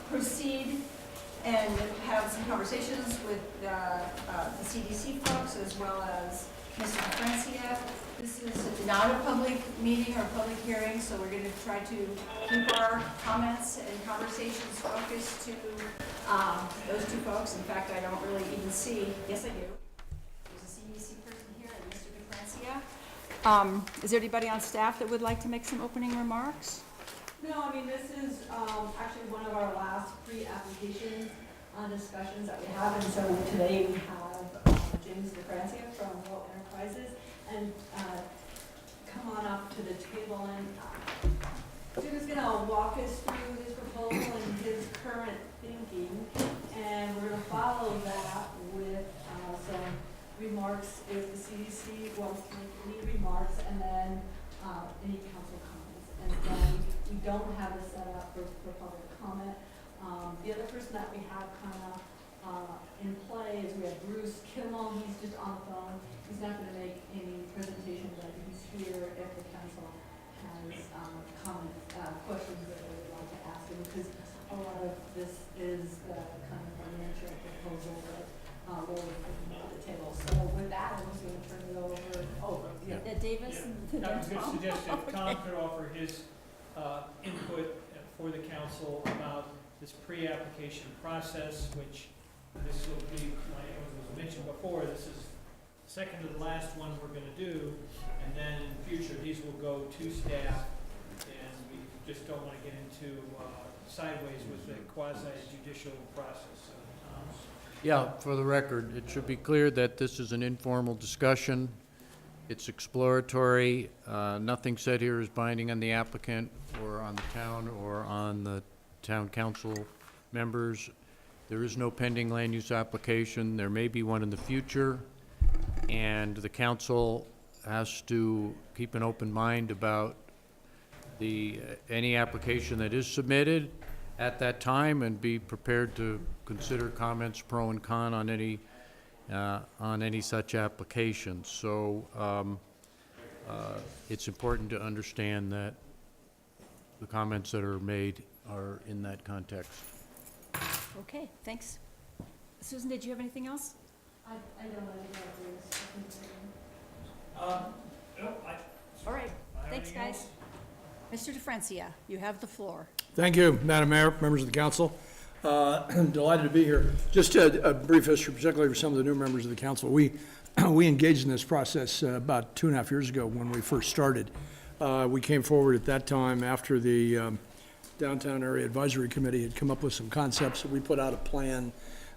proceed and have some conversations with the CDC folks as well as Mr. Francia. This is not a public meeting or public hearing, so we're going to try to keep our comments and conversations focused to those two folks. In fact, I don't really even see, yes I do, there's a CDC person here and Mr. Francia. Is there anybody on staff that would like to make some opening remarks? No, I mean, this is actually one of our last pre-application discussions that we have, and so today we have James DeFrancia from World Enterprises, and come on up to the table, and Jim is going to walk us through his proposal and his current thinking, and we're going to follow that with some remarks if the CDC wants to make any remarks, and then any council comments. And then we don't have this set up for public comment. The other person that we have kind of in play is we have Bruce Kimmel. He's just on the phone. He's not going to make any presentation, but he's here if the council has comments, questions that they would like to ask him, because a lot of this is the kind of financial proposal that we're putting on the table. So with that, I'm just going to turn it over. Davis? Yeah. I was going to suggest if Tom could offer his input for the council about this pre-application process, which this will be, like it was mentioned before, this is the second to the last one we're going to do, and then in the future these will go to staff, and we just don't want to get into sideways with the quasi-judicial process. So, Yeah, for the record, it should be clear that this is an informal discussion. It's exploratory. Nothing said here is binding on the applicant or on the town or on the town council members. There is no pending land use application. There may be one in the future, and the council has to keep an open mind about any application that is submitted at that time, and be prepared to consider comments pro and con on any such application. So it's important to understand that the comments that are made are in that context. Okay, thanks. Susan, did you have anything else? I don't know no, All right, thanks, anything guys. Mr. DeFrancia, you have the floor. Thank you, Madam Mayor, members of the council. I'm delighted to be here. Just a brief history, particularly for some of the new members of the council. We engaged in this process about 2.5 years ago when we first started. We came forward at that time after the Downtown Area Advisory Committee had come up with some concepts. We put out a plan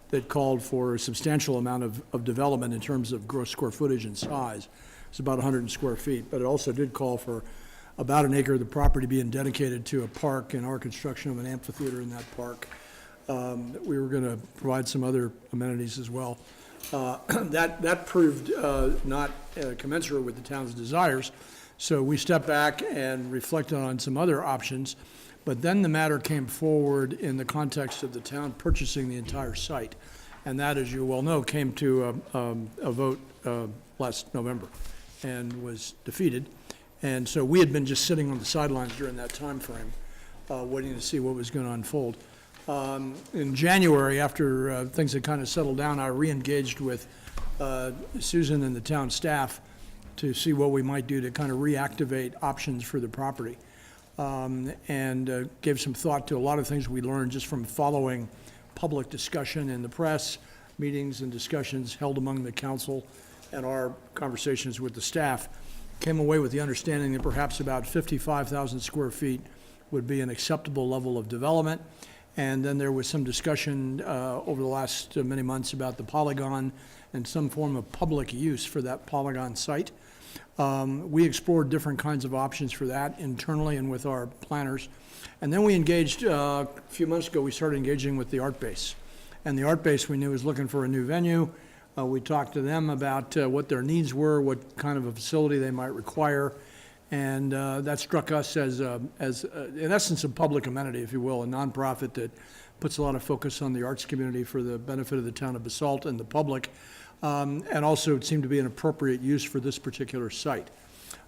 that called for a substantial amount of development in terms of gross square footage and size. It's about 100 square feet, but it also did call for about an acre of the property being dedicated to a park and our construction of an amphitheater in that park. We were going to provide some other amenities as well. That proved not commensurate with the town's desires, so we stepped back and reflected on some other options. But then the matter came forward in the context of the town purchasing the entire site, and that, as you well know, came to a vote last November and was defeated. And so we had been just sitting on the sidelines during that time frame, waiting to see what was going to unfold. In January, after things had kind of settled down, I re-engaged with Susan and the town staff to see what we might do to kind of reactivate options for the property, and gave some thought to a lot of things we learned just from following public discussion in the press, meetings and discussions held among the council, and our conversations with the staff. Came away with the understanding that perhaps about 55,000 square feet would be an acceptable level of development. And then there was some discussion over the last many months about the polygon and some form of public use for that polygon site. We explored different kinds of options for that internally and with our planners. And then we engaged, a few months ago, we started engaging with the Art Base. And the Art Base we knew was looking for a new venue. We talked to them about what their needs were, what kind of a facility they might require. And that struck us as in essence, a public amenity, if you will, a nonprofit that puts a lot of focus on the arts community for the benefit of the town of Basalt and the public. And also it seemed to be an appropriate use for this particular site.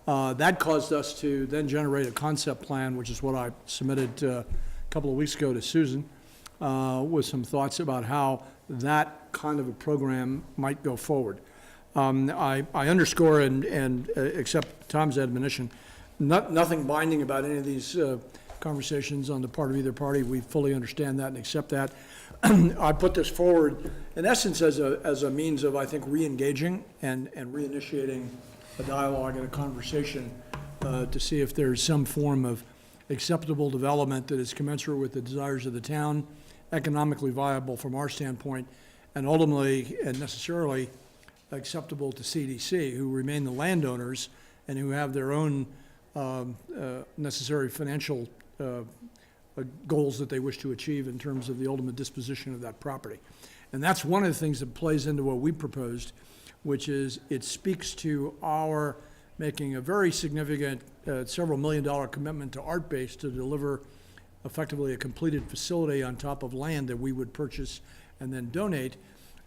That caused us to then generate a concept plan, which is what I submitted to couple of weeks ago to Susan with some thoughts about how that kind of a program might go forward. I underscore and accept Tom's admonition, nothing binding about any of these conversations on the part of either party. We fully understand that and accept that. I put this forward, in essence, as a means of, I think, re-engaging and reinitiating a dialogue and a conversation to see if there's some form of acceptable development that is commensurate with the desires of the town, economically viable from our standpoint, and ultimately and necessarily acceptable to CDC, who remain the landowners and who have their own necessary financial goals that they wish to achieve in terms of the ultimate disposition of that property. And that's one of the things that plays into what we proposed, which is it speaks to our making a very significant several million-dollar commitment to Art Base to deliver effectively a completed facility on top of land that we would purchase and then donate.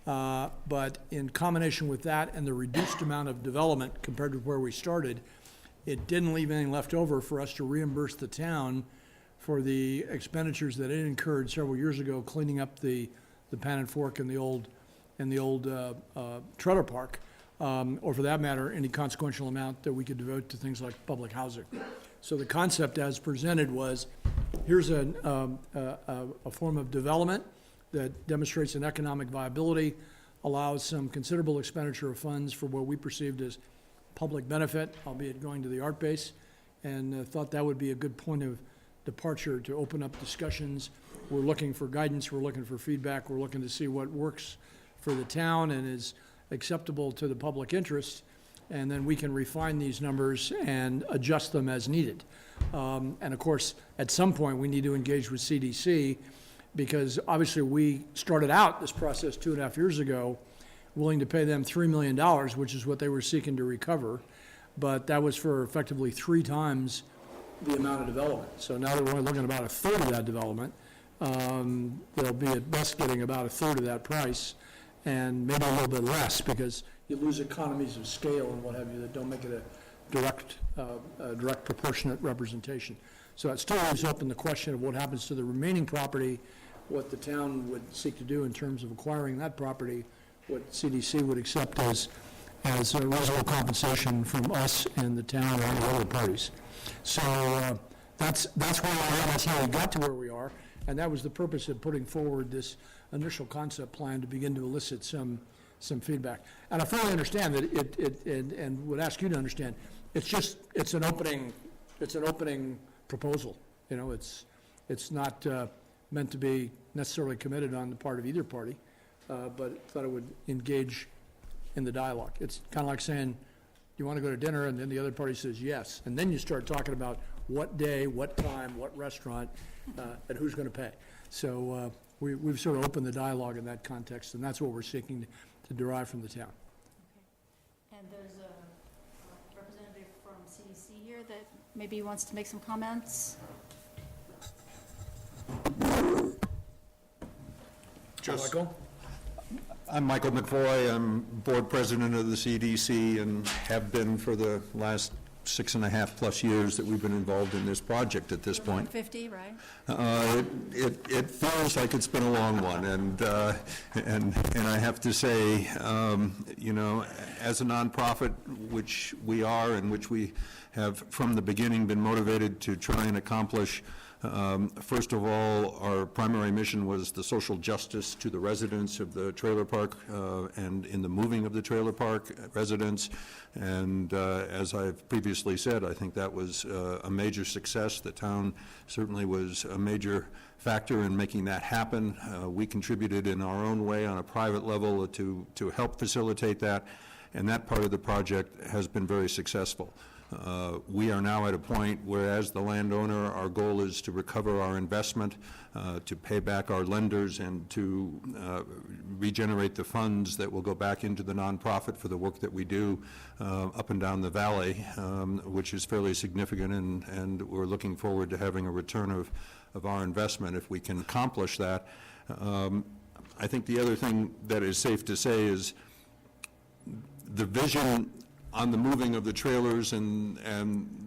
But in combination with that and the reduced amount of development compared to where we started, it didn't leave anything left over for us to reimburse the town for the expenditures that it incurred several years ago cleaning up the Pan and Fork and the old trailer park, or for that matter, any consequential amount that we could devote to things like public housing. So the concept as presented was, here's a form of development that demonstrates an economic viability, allows some considerable expenditure of funds for what we perceived as public benefit, albeit going to the Art Base, and thought that would be a good point of departure to open up discussions. We're looking for guidance, we're looking for feedback, we're looking to see what works for the town and is acceptable to the public interest, and then we can refine these numbers and adjust them as needed. And of course, at some point, we need to engage with CDC, because obviously we started out this process 2.5 years ago, willing to pay them $3 million, which is what they were seeking to recover, but that was for effectively 3 times the amount of development. So now that we're only looking at about a third of that development, they'll be at best getting about a third of that price, and maybe a little bit less, because you lose economies of scale and what have you that don't make it a direct proportionate representation. So it still leaves open the question of what happens to the remaining property, what the town would seek to do in terms of acquiring that property, what CDC would accept as a reasonable compensation from us and the town and the other parties. So that's where we are, that's how we got to where we are, and that was the purpose of putting forward this initial concept plan to begin to elicit some feedback. And I fully understand that and would ask you to understand, it's an opening proposal. You know, it's not meant to be necessarily committed on the part of either party, but thought it would engage in the dialogue. It's kind of like saying, you want to go to dinner, and then the other party says yes. And then you start talking about what day, what time, what restaurant, and who's going to pay. So we've sort of opened the dialogue in that context, and that's what we're seeking to derive from the town. Okay. And there's a representative from CDC here that maybe wants to make some comments. Michael? I'm Michael McFoy. I'm board president of the CDC and have been for the last 6.5+ years that we've been involved in this project at this point. 50, right? It feels like it's been a long one, and I have to say, you know, as a nonprofit, which we are and which we have from the beginning been motivated to try and accomplish. First of all, our primary mission was the social justice to the residents of the trailer park and in the moving of the trailer park residents. And as I've previously said, I think that was a major success. The town certainly was a major factor in making that happen. We contributed in our own way on a private level to help facilitate that, and that part of the project has been very successful. We are now at a point where, as the landowner, our goal is to recover our investment, to pay back our lenders, and to regenerate the funds that will go back into the nonprofit for the work that we do up and down the valley, which is fairly significant, and we're looking forward to having a return of our investment if we can accomplish that. I think the other thing that is safe to say is the vision on the moving of the trailers and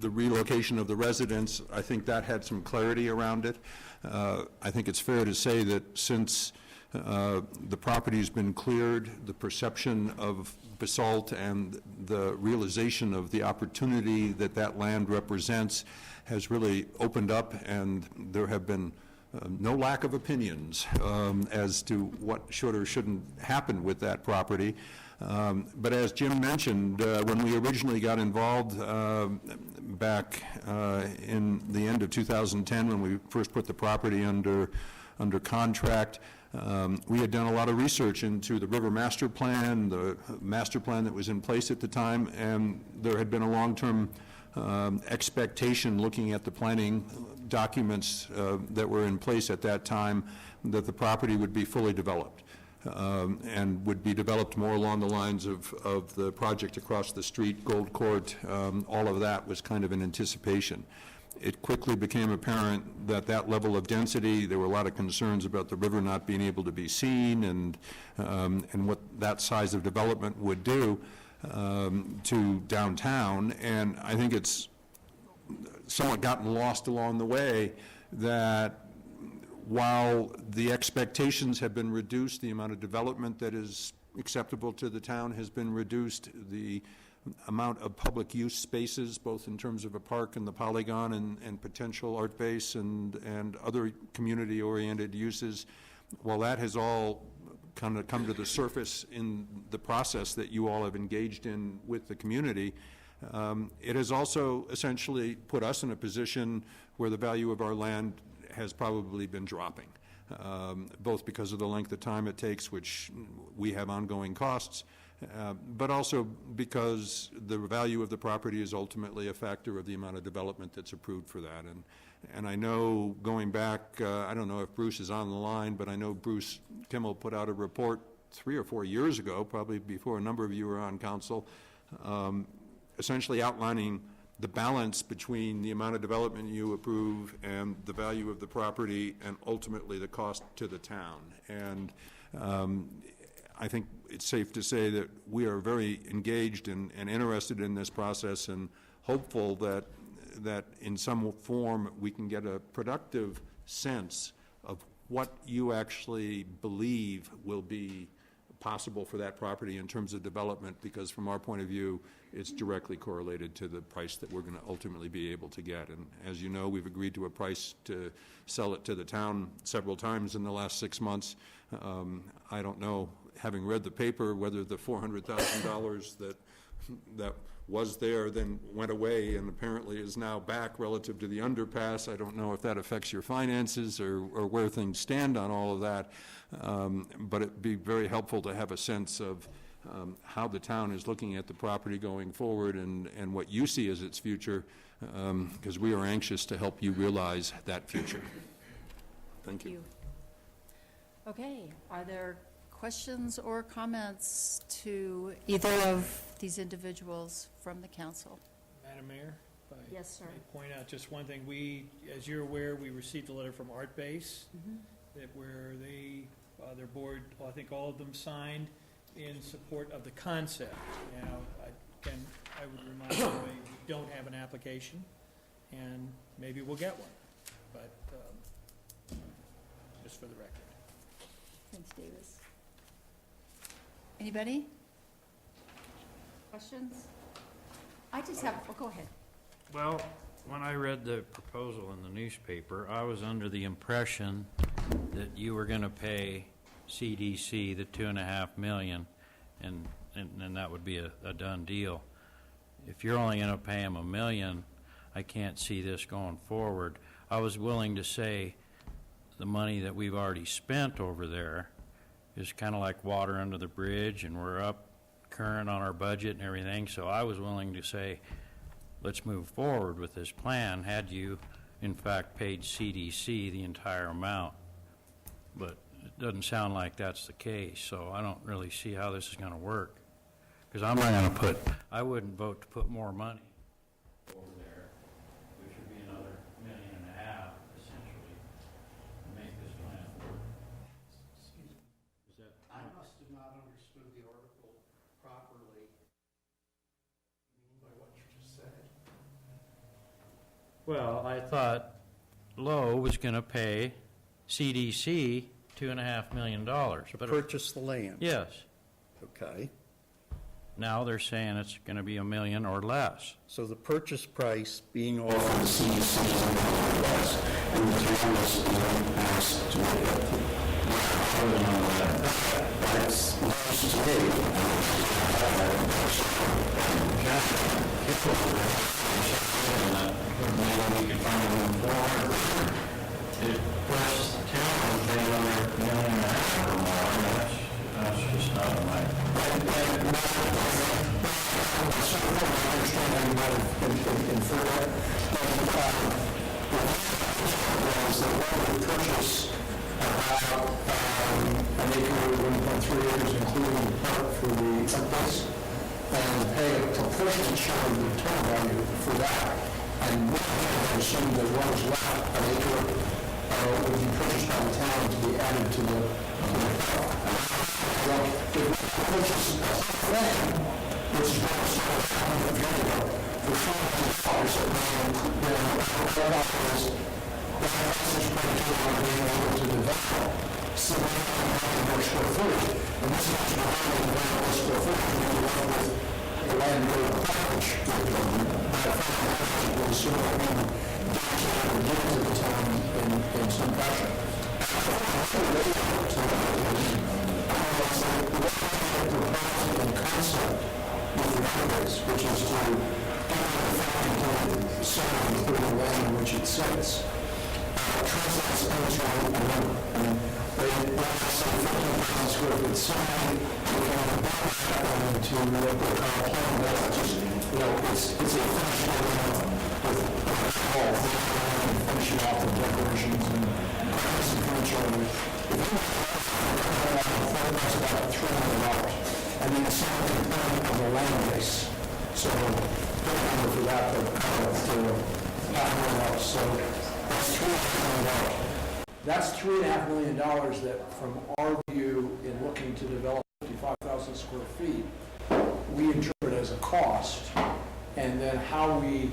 the relocation of the residents, I think that had some clarity around it. I think it's fair to say that since the property's been cleared, the perception of Basalt and the realization of the opportunity that that land represents has really opened up, and there have been no lack of opinions as to what should or shouldn't happen with that property. But as Jim mentioned, when we originally got involved back in the end of 2010, when we first put the property under contract, we had done a lot of research into the river master plan, the master plan that was in place at the time, and there had been a long-term expectation, looking at the planning documents that were in place at that time, that the property would be fully developed and would be developed more along the lines of the project across the street, Gold Court. All of that was kind of in anticipation. It quickly became apparent that that level of density, there were a lot of concerns about the river not being able to be seen, and what that size of development would do to downtown. And I think it's somewhat gotten lost along the way that while the expectations have been reduced, the amount of development that is acceptable to the town has been reduced, the amount of public use spaces, both in terms of a park and the Polygon and potential art base and other community-oriented uses, while that has all kind of come to the surface in the process that you all have engaged in with the community, it has also essentially put us in a position where the value of our land has probably been dropping, both because of the length of time it takes, which we have ongoing costs, but also because the value of the property is ultimately a factor of the amount of development that's approved for that. And I know, going back, I don't know if Bruce is on the line, but I know Bruce Kimmel put out a report 3 or 4 years ago, probably before a number of you were on council, essentially outlining the balance between the amount of development you approve and the value of the property and ultimately the cost to the town. And I think it's safe to say that we are very engaged and interested in this process, and hopeful that in some form we can get a productive sense of what you actually believe will be possible for that property in terms of development, because from our point of view, it's directly correlated to the price that we're going to ultimately be able to get. And as you know, we've agreed to a price to sell it to the town several times in the last 6 months. I don't know, having read the paper, whether the $400,000 that was there then went away and apparently is now back relative to the underpass. I don't know if that affects your finances or where things stand on all of that, but it'd be very helpful to have a sense of how the town is looking at the property going forward and what you see as its future, because we are anxious to help you realize that future. Thank you. Okay, are there questions or comments to either of these individuals from the council? Madam Mayor? if I Yes, sir. may point out just one thing. We, as you're aware, we received a letter from Art Base that where they, their board, I think all of them signed in support of the concept. Now, again, I would remind everybody, we don't have an application, and maybe we'll get one, but just for the record. Thanks, Davis. Anybody? Questions? I just have, oh, go ahead. Well, when I read the proposal in the newspaper, I was under the impression that you were going to pay CDC the $2.5 million, and that would be a done deal. If you're only going to pay them $1 million, I can't see this going forward. I was willing to say the money that we've already spent over there is kind of like water under the bridge, and we're up current on our budget and everything, so I was willing to say, let's move forward with this plan, had you, in fact, paid CDC the entire amount. But it doesn't sound like that's the case, so I don't really see how this is going to work. Because I'm not going to put, I wouldn't vote to put more money over there, which would be another $1.5 million, essentially, to make this plan work. Is that? I must have not understood the article properly. Well, I thought Lowe was going to pay CDC $2.5 million. But Purchase the land. yes, Okay. now they're saying it's going to be $1 million or less. So the purchase price being offered to CDC is $1 million less, and the town is asked to make it. That's news to me. Maybe we can find a little more. It costs the town to pay another $1.5 million or more, and that's just not in my. Was that one would purchase about an acre, 1.3 acres, including the park for the place, and pay a proportionate share of the total value for that. And we have assumed that what is left, an acre, would be purchased by the town to be added to the park. Well, if we purchase a land, which is what was of Jericho, for $400 then what happens is the house is predicated on being able to develop 700 more square footage, and this is actually more square footage than you want with the land go to package with will sort of be given to the town in some fashion. Concept with the database, which is to solve the land in which it sits. Translates into a number. And they say 15,000 square foot sign, we can have that to what they call a plan, that's just, it's a function with all the function off the decorations and some furniture. If you that's about $300. And then some component of the land base. So, don't remember for that, but $500. So, that's $3.5 million. That's $3.5 million that, from our view, in looking to develop 55,000 square feet, we interpret as a cost, and then how we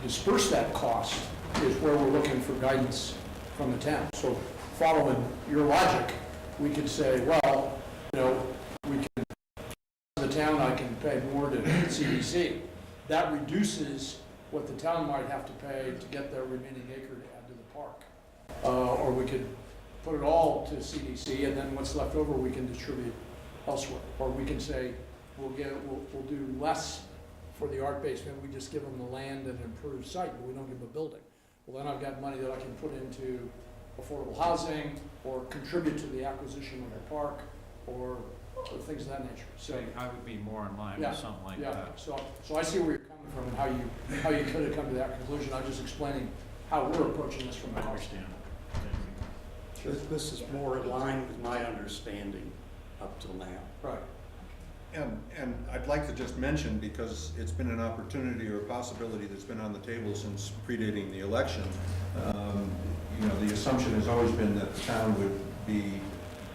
disperse that cost is where we're looking for guidance from the town. So, following your logic, we could say, well, we can, the town, I can pay more to CDC. That reduces what the town might have to pay to get their remaining acre to add to the park. Or we could put it all to CDC, and then what's left over we can distribute elsewhere. Or we can say, we'll do less for the art basement, we just give them the land and improved site, but we don't give them a building. Well, then I've got money that I can put into affordable housing, or contribute to the acquisition of the park, or things of that nature. So I would be more in line Yeah, with something like yeah, that. so I see where you're coming from and how you could have come to that conclusion. I'm just explaining how we're approaching this from I the cost. understand. This is more in line with my understanding up till now. Right. And I'd like to just mention, because it's been an opportunity or a possibility that's been on the table since predating the election, the assumption has always been that the town would be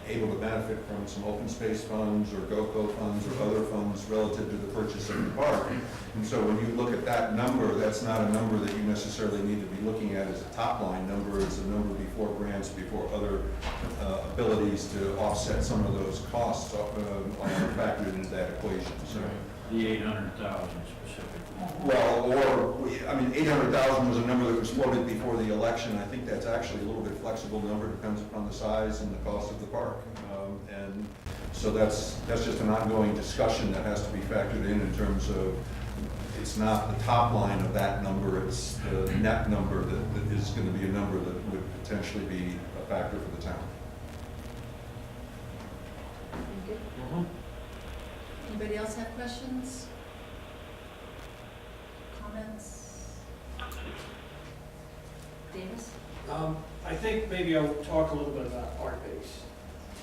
able to benefit from some open space funds or GOCO funds or other funds relative to the purchase of the park. And so when you look at that number, that's not a number that you necessarily need to be looking at as a top line number. It's a number before grants, before other abilities to offset some of those costs are factored into that equation. So, The 800,000 specifically. well, or, 800,000 was a number that was floated before the election. I think that's actually a little bit flexible number, depends upon the size and the cost of the park. And so that's just an ongoing discussion that has to be factored in terms of, it's not the top line of that number, it's the net number that is going to be a number that would potentially be a factor for the town. Anybody else have questions? Comments? Davis? I think maybe I'll talk a little bit about art base,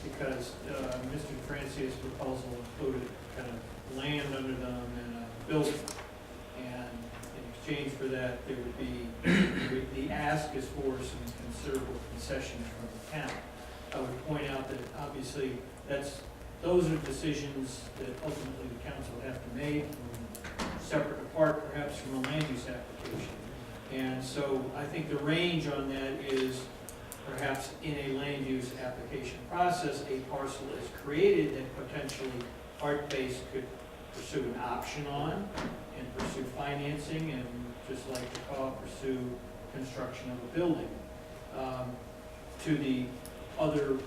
because Mr. Francia's proposal included kind of land under them and a building. And in exchange for that, there would be, the ask is for some considerable concessions from the town. I would point out that obviously those are decisions that ultimately the council would have to make, separate apart perhaps from a land use application. And so I think the range on that is perhaps in a land use application process, a parcel is created that potentially Art-Based could pursue an option on and pursue financing and just like the pursue construction of a building. To the other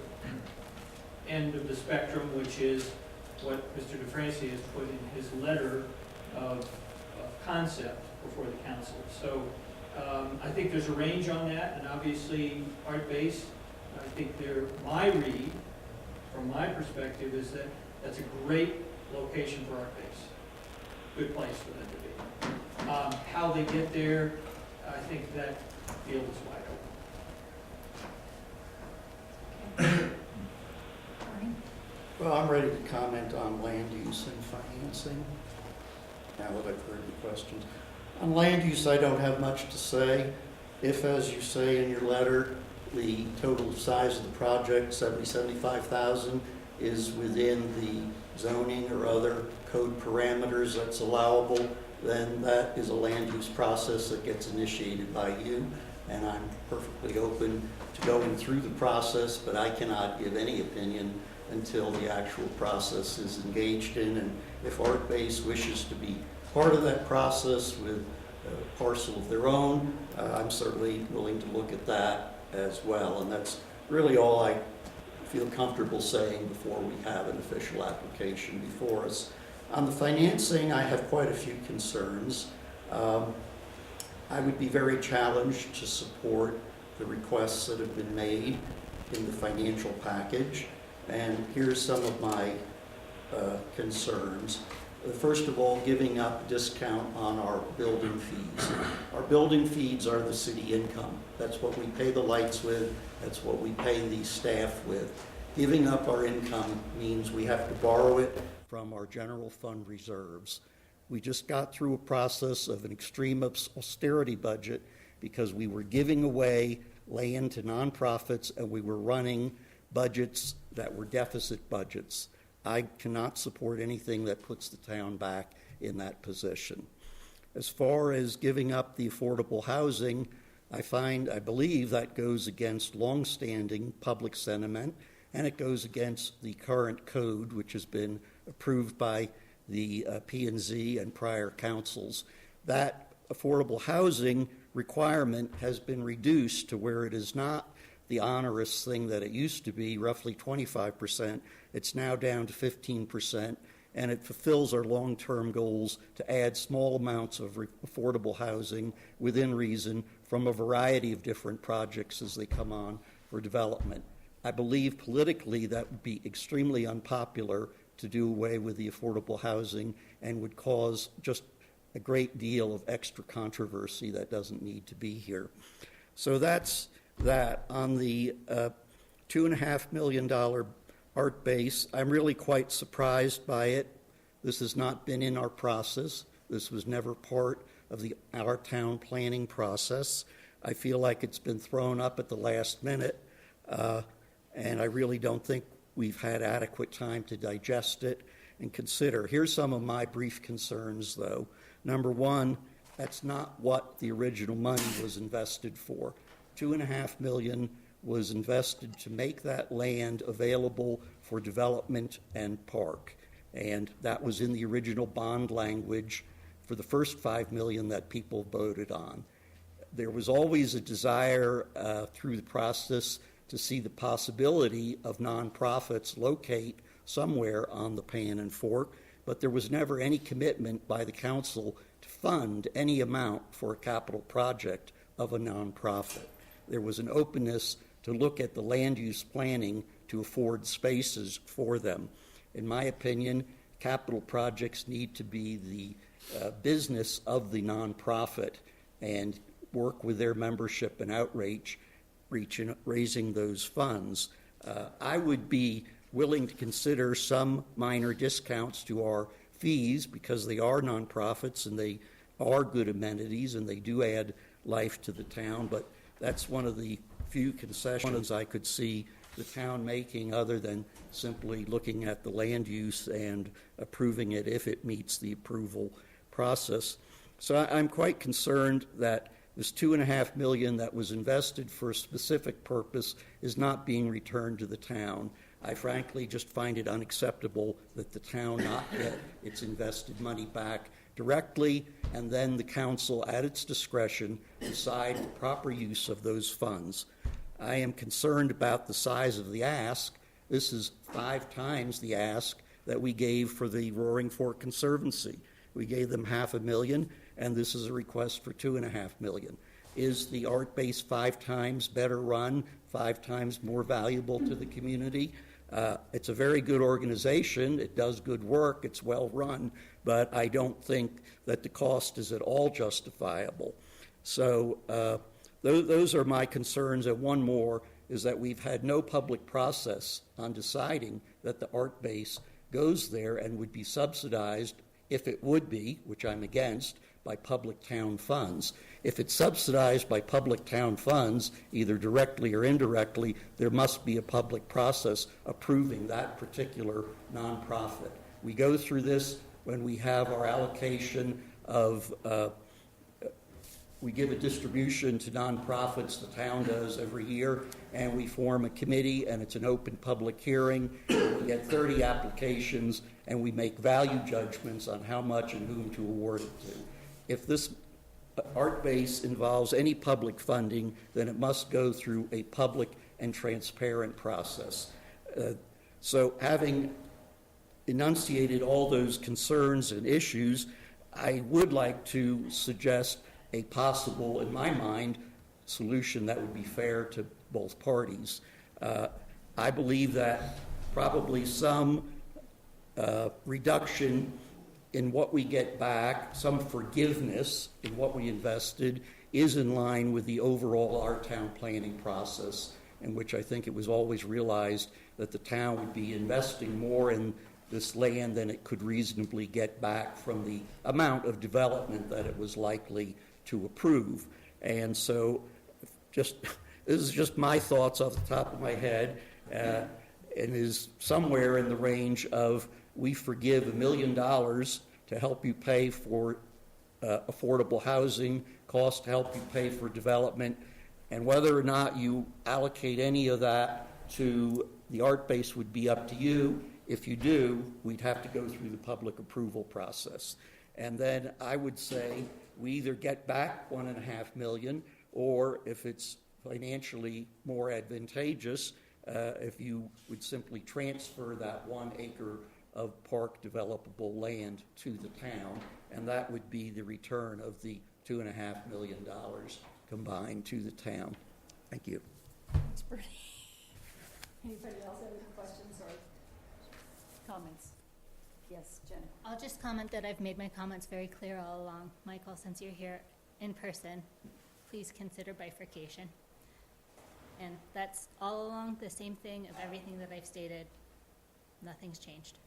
end of the spectrum, which is what Mr. DeFranci has put in his letter of concept before the council. So I think there's a range on that, and obviously Art-Based, I think my read, from my perspective, is that that's a great location for Art-Based. Good place for them to be. How they get there, I think that field is wide open. Barney? Well, I'm ready to comment on land use and financing, now that I've heard the questions. On land use, I don't have much to say. If, as you say in your letter, the total size of the project, 75,000, is within the zoning or other code parameters that's allowable, then that is a land use process that gets initiated by you, and I'm perfectly open to going through the process, but I cannot give any opinion until the actual process is engaged in. And if Art-Based wishes to be part of that process with a parcel of their own, I'm certainly willing to look at that as well. And that's really all I feel comfortable saying before we have an official application before us. On the financing, I have quite a few concerns. I would be very challenged to support the requests that have been made in the financial package. And here's some of my concerns. First of all, giving up discount on our building fees. Our building fees are the city income. That's what we pay the lights with. That's what we pay the staff with. Giving up our income means we have to borrow it from our general fund reserves. We just got through a process of an extreme austerity budget because we were giving away land to nonprofits and we were running budgets that were deficit budgets. I cannot support anything that puts the town back in that position. As far as giving up the affordable housing, I believe that goes against longstanding public sentiment, and it goes against the current code, which has been approved by the P&Z and prior councils. That affordable housing requirement has been reduced to where it is not the onerous thing that it used to be, roughly 25%. It's now down to 15%, and it fulfills our long-term goals to add small amounts of affordable housing within reason from a variety of different projects as they come on for development. I believe politically that would be extremely unpopular to do away with the affordable housing and would cause just a great deal of extra controversy that doesn't need to be here. So that's that. On the $2.5 million Art-Based, I'm really quite surprised by it. This has not been in our process. This was never part of our town planning process. I feel like it's been thrown up at the last minute, and I really don't think we've had adequate time to digest it and consider. Here's some of my brief concerns, though. Number one, that's not what the original money was invested for. $2.5 million was invested to make that land available for development and park. And that was in the original bond language for the first $5 million that people voted on. There was always a desire through the process to see the possibility of nonprofits locate somewhere on the Pan and Fork, but there was never any commitment by the council to fund any amount for a capital project of a nonprofit. There was an openness to look at the land use planning to afford spaces for them. In my opinion, capital projects need to be the business of the nonprofit and work with their membership and outreach, raising those funds. I would be willing to consider some minor discounts to our fees because they are nonprofits and they are good amenities and they do add life to the town, but that's one of the few concessions I could see the town making other than simply looking at the land use and approving it if it meets the approval process. So I'm quite concerned that this $2.5 million that was invested for a specific purpose is not being returned to the town. I frankly just find it unacceptable that the town not get its invested money back directly, and then the council, at its discretion, decide the proper use of those funds. I am concerned about the size of the ask. This is 5 times the ask that we gave for the Roaring Fork Conservancy. We gave them $500,000, and this is a request for $2.5 million. Is the art base 5 times better run, 5 times more valuable to the community? It's a very good organization. It does good work. It's well run, but I don't think that the cost is at all justifiable. So those are my concerns. And one more is that we've had no public process on deciding that the art base goes there and would be subsidized, if it would be, which I'm against, by public town funds. If it's subsidized by public town funds, either directly or indirectly, there must be a public process approving that particular nonprofit. We go through this when we have our allocation of, we give a distribution to nonprofits, the town does every year, and we form a committee, and it's an open public hearing. We get 30 applications, and we make value judgments on how much and whom to award it to. If this art base involves any public funding, then it must go through a public and transparent process. So having enunciated all those concerns and issues, I would like to suggest a possible, in my mind, solution that would be fair to both parties. I believe that probably some reduction in what we get back, some forgiveness in what we invested, is in line with the overall our town planning process, in which I think it was always realized that the town would be investing more in this land than it could reasonably get back from the amount of development that it was likely to approve. And so this is just my thoughts off the top of my head, and is somewhere in the range of, we forgive $1 million to help you pay for affordable housing, cost to help you pay for development, and whether or not you allocate any of that to the art base would be up to you. If you do, we'd have to go through the public approval process. And then I would say we either get back $1.5 million, or if it's financially more advantageous, if you would simply transfer that 1 acre of park developable land to the town, and that would be the return of the $2.5 million combined to the town. Thank you. That's pretty. Anybody else have any questions or Comments? Yes, Jen. I'll just comment that I've made my comments very clear all along. Michael, since you're here in person, please consider bifurcation. And that's all along the same thing of everything that I've stated. Nothing's changed.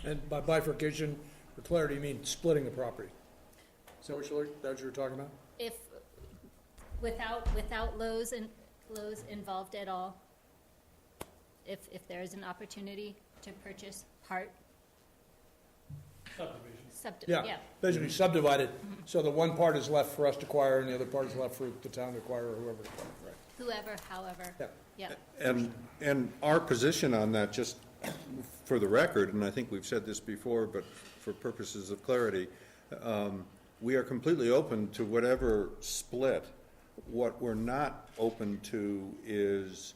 And by bifurcation, for clarity, you mean splitting the property? Is that what you were talking about? If, without Lowe's involved at all, if there is an opportunity to purchase part, Subdivision. yeah. Basically subdivided, so the one part is left for us to acquire, and the other part is left for the town to acquire, or whoever. Right. Whoever, however, Yeah. yeah. And our position on that, just for the record, and I think we've said this before, but for purposes of clarity, we are completely open to whatever split. What we're not open to is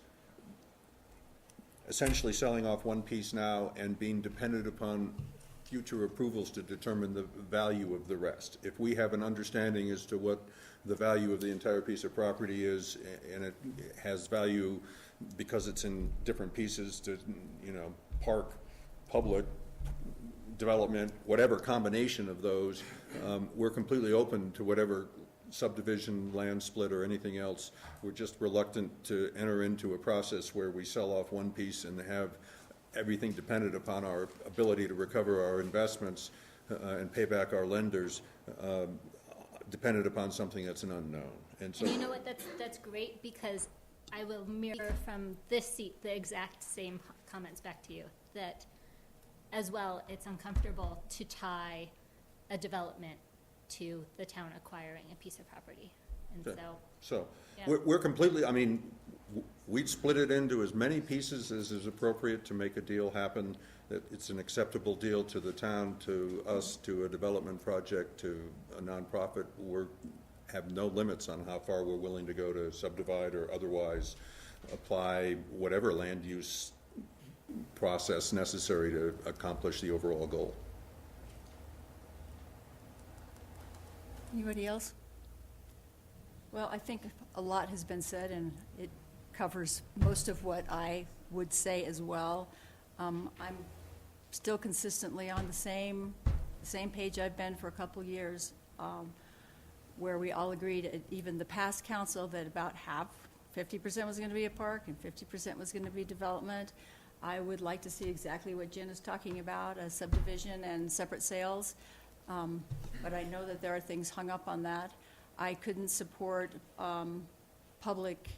essentially selling off one piece now and being dependent upon future approvals to determine the value of the rest. If we have an understanding as to what the value of the entire piece of property is, and it has value because it's in different pieces to, park, public, development, whatever combination of those, we're completely open to whatever subdivision, land split, or anything else. We're just reluctant to enter into a process where we sell off one piece and have everything dependent upon our ability to recover our investments and pay back our lenders, dependent upon something that's an unknown. And so, And you know what, that's great, because I will mirror from this seat the exact same comments back to you, that as well, it's uncomfortable to tie a development to the town acquiring a piece of property. And Okay. so, So, yeah. we're completely, I mean, we'd split it into as many pieces as is appropriate to make a deal happen, that it's an acceptable deal to the town, to us, to a development project, to a nonprofit. Have no limits on how far we're willing to go to subdivide or otherwise apply whatever land use process necessary to accomplish the overall goal. Anybody else? Well, I think a lot has been said, and it covers most of what I would say as well. I'm still consistently on the same page I've been for a couple years, where we all agreed, even the past council, that about half, 50% was going to be a park and 50% was going to be development. I would like to see exactly what Jen is talking about, a subdivision and separate sales. But I know that there are things hung up on that. I couldn't support public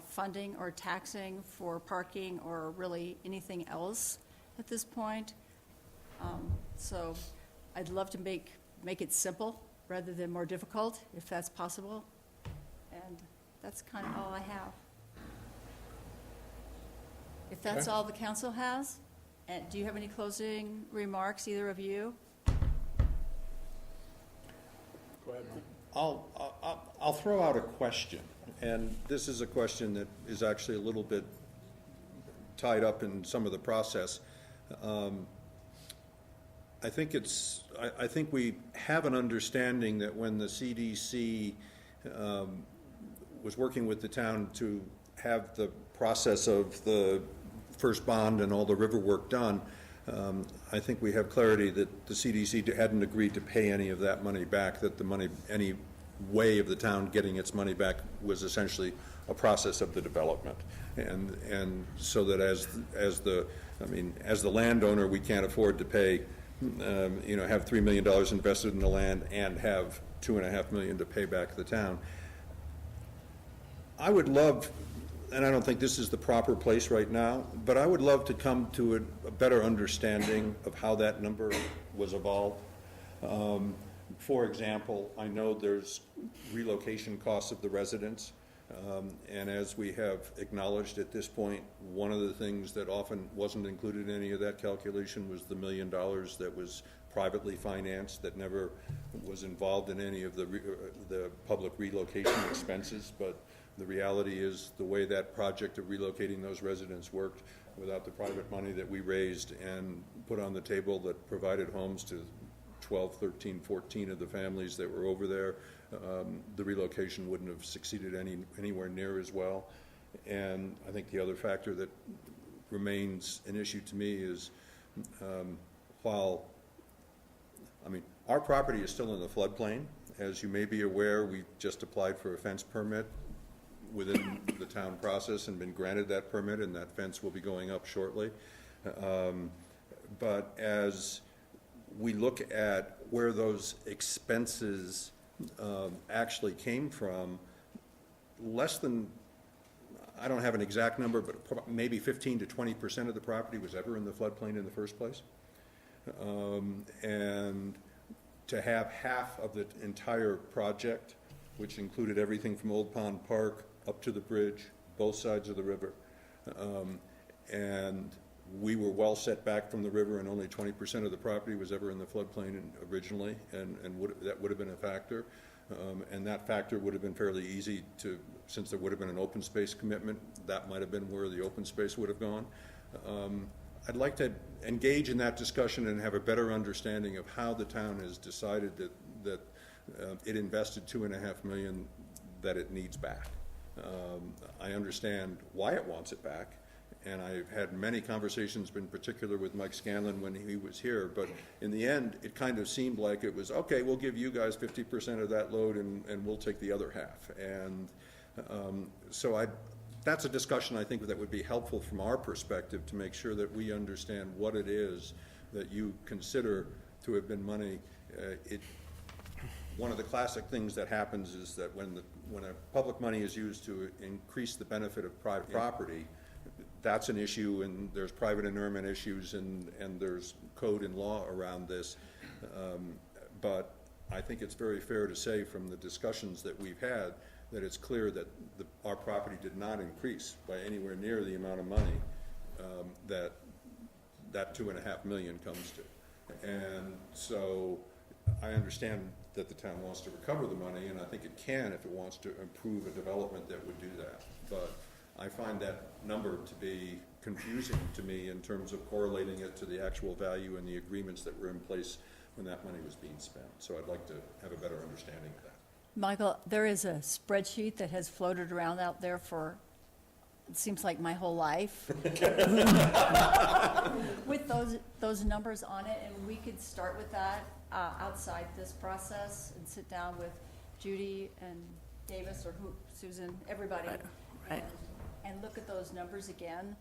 funding or taxing for parking or really anything else at this point. So I'd love to make it simple rather than more difficult, if that's possible. And that's kind of all I have. If that's Okay. all the council has, and do you have any closing remarks, either of you? Go ahead, Mike. I'll throw out a question, and this is a question that is actually a little bit tied up in some of the process. I think we have an understanding that when the CDC was working with the town to have the process of the first bond and all the river work done, I think we have clarity that the CDC hadn't agreed to pay any of that money back, that the money, any way of the town getting its money back was essentially a process of the development. And so that as the landowner, we can't afford to pay, have $3 million invested in the land and have $2.5 million to pay back the town. I would love, and I don't think this is the proper place right now, but I would love to come to a better understanding of how that number was evolved. For example, I know there's relocation costs of the residents, and as we have acknowledged at this point, one of the things that often wasn't included in any of that calculation was the $1 million that was privately financed, that never was involved in any of the public relocation expenses. But the reality is, the way that project of relocating those residents worked, without the private money that we raised and put on the table that provided homes to 12, 13, 14 of the families that were over there, the relocation wouldn't have succeeded anywhere near as well. And I think the other factor that remains an issue to me is, our property is still in the floodplain. As you may be aware, we just applied for a fence permit within the town process and been granted that permit, and that fence will be going up shortly. But as we look at where those expenses actually came from, less than, I don't have an exact number, but maybe 15 to 20% of the property was ever in the floodplain in the first place. And to have half of the entire project, which included everything from Old Pond Park up to the bridge, both sides of the river, and we were well set back from the river, and only 20% of the property was ever in the floodplain originally, and that would have been a factor. And that factor would have been fairly easy to, since there would have been an open space commitment, that might have been where the open space would have gone. I'd like to engage in that discussion and have a better understanding of how the town has decided that it invested $2.5 million that it needs back. I understand why it wants it back, and I've had many conversations, in particular with Mike Scanlon when he was here, but in the end, it kind of seemed like it was, okay, we'll give you guys 50% of that load and we'll take the other half. And so that's a discussion I think that would be helpful from our perspective, to make sure that we understand what it is that you consider to have been money. One of the classic things that happens is that when a public money is used to increase the benefit of private property, that's an issue, and there's private inurement issues, and there's code and law around this. But I think it's very fair to say from the discussions that we've had that it's clear that our property did not increase by anywhere near the amount of money that $2.5 million comes to. And so I understand that the town wants to recover the money, and I think it can if it wants to improve a development that would do that. But I find that number to be confusing to me in terms of correlating it to the actual value and the agreements that were in place when that money was being spent. So I'd like to have a better understanding of that. Michael, there is a spreadsheet that has floated around out there for, it seems like my whole life. With those numbers on it, and we could start with that outside this process and sit down with Judy and Davis or Susan, everybody. Right. And look at those numbers again.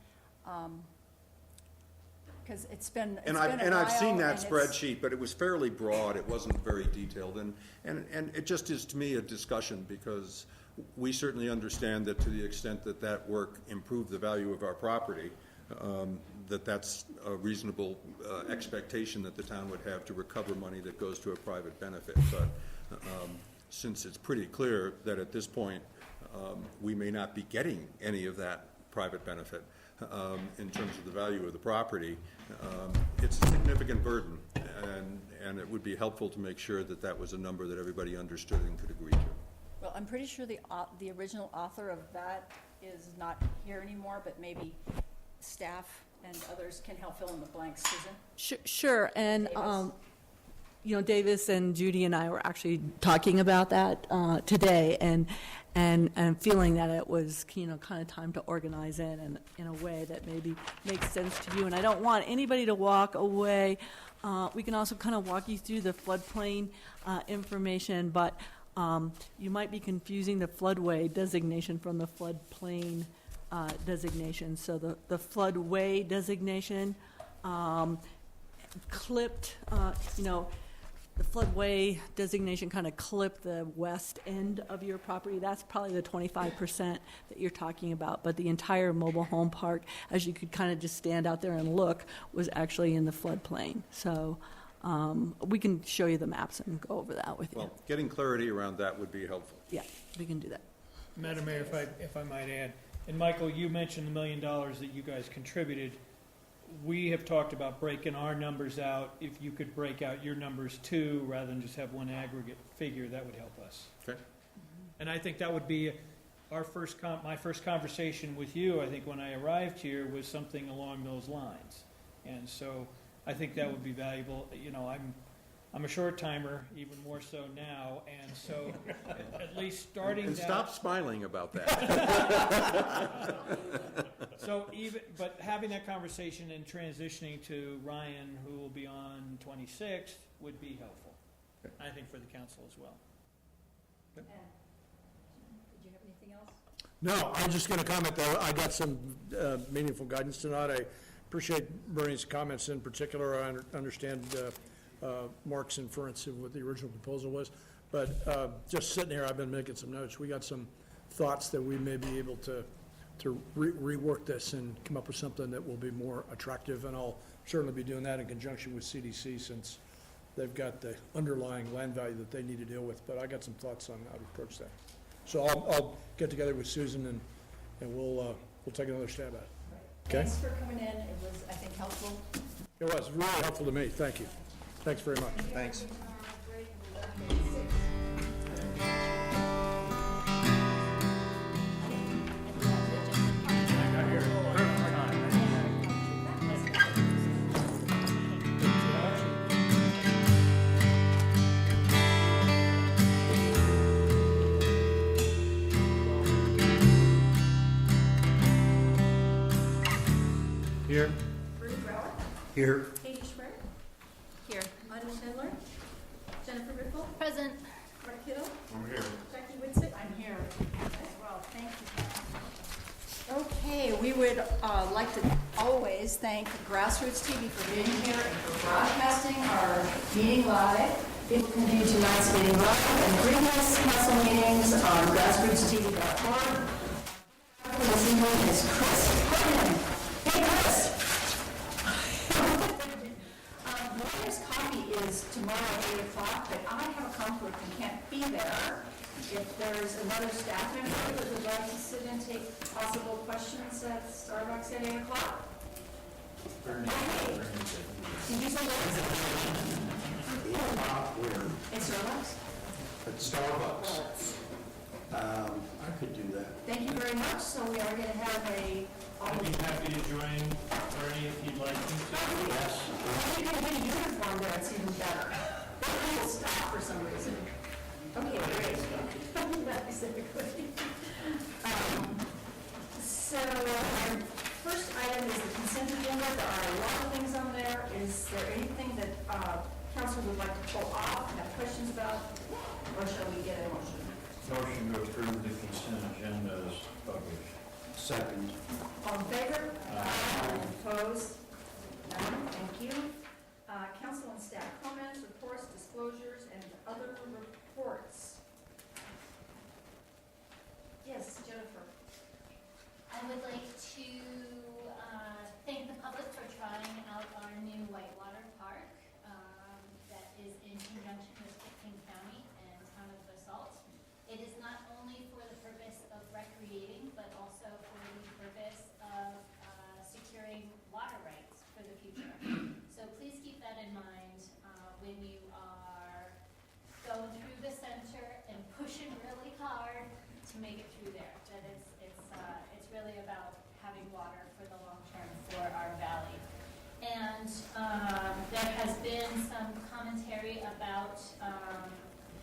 Because it's been a And while. I've seen that and it's- spreadsheet, but it was fairly broad, it wasn't very detailed, and it just is to me a discussion, because we certainly understand that to the extent that that work improved the value of our property, that's a reasonable expectation that the town would have to recover money that goes to a private benefit. But since it's pretty clear that at this point, we may not be getting any of that private benefit, in terms of the value of the property, it's a significant burden, and it would be helpful to make sure that that was a number that everybody understood and could agree to. Well, I'm pretty sure the original author of that is not here anymore, but maybe staff and others can help fill in the blanks. Susan? Sure, and, Davis? Davis and Judy and I were actually talking about that today, and feeling that it was, kind of time to organize it in a way that maybe makes sense to you. And I don't want anybody to walk away. We can also kind of walk you through the floodplain information, but you might be confusing the floodway designation from the floodplain designation. So the floodway designation clipped, the floodway designation kind of clipped the west end of your property. That's probably the 25% that you're talking about. But the entire mobile home park, as you could kind of just stand out there and look, was actually in the floodplain. So we can show you the maps and go over that with you. Well, getting clarity around that would be helpful. Yeah, we can do that. Madam Mayor, if I might add, and Michael, you mentioned the $1 million that you guys contributed. We have talked about breaking our numbers out. If you could break out your numbers too, rather than just have one aggregate figure, that would help us. Okay. And I think that would be my first conversation with you, I think when I arrived here, was something along those lines. And so I think that would be valuable. I'm a short timer, even more so now, and so at least starting And that. stop smiling about that. So but having that conversation and transitioning to Ryan, who will be on 26th, would be helpful. Okay. I think for the council as well. Did you have anything else? No, I'm just going to comment, though, I got some meaningful guidance tonight. I appreciate Bernie's comments in particular. I understand Mark's inference of what the original proposal was. But just sitting here, I've been making some notes. We got some thoughts that we may be able to rework this and come up with something that will be more attractive, and I'll certainly be doing that in conjunction with CDC, since they've got the underlying land value that they need to deal with. But I got some thoughts on how to approach that. So I'll get together with Susan and we'll take another stab at it. Okay? Thanks for coming in. It was, I think, helpful. It was really helpful to me. Thank you. Thanks very much. Thanks. Here? Bruce Brower, Here. Katie Schmer, Here. Anya Schindler, Jennifer Riffle, Present. Mark Kittle. I'm here. Jackie Whitsitt. I'm here as well. Thank you. Okay, we would like to always thank Grassroots TV for being here and for broadcasting our meeting live. People can view tonight's meeting live and previous council meetings on grassrootstv.org. This evening is Chris Hartman. Hey, Chris. Lawyer's copy is tomorrow at 8 o'clock, but I have a conflict and can't be there. If there's another staff member that would like to sit and take possible questions at Starbucks at 8 o'clock? Did you say that? Where? At Starbucks? At Starbucks. I could do that. Thank you very much. So we are going to have a... I'd be happy to join Bernie if you'd like me to. Yes. If you can get a uniform there, it's even better. They will stop for some reason. Okay, great. Specifically. So our first item is the consent agenda. There are a lot of things on there. Is there anything that council would like to pull off, have questions about, or shall we get a motion? Motion to approve the consent agenda is published. Second. All in favor? Opposed? None, thank you. Council and staff comments, reports, disclosures, and other reports. Yes, Jennifer. I would like to thank the public for trying out our new Whitewater Park that is in conjunction with King County and Town of Basalt. It is not only for the purpose of recreating, but also for the purpose of securing water rights for the future. So please keep that in mind when you are going through the center and pushing really hard to make it through there. That it's really about having water for the long term for our valley. And there has been some commentary about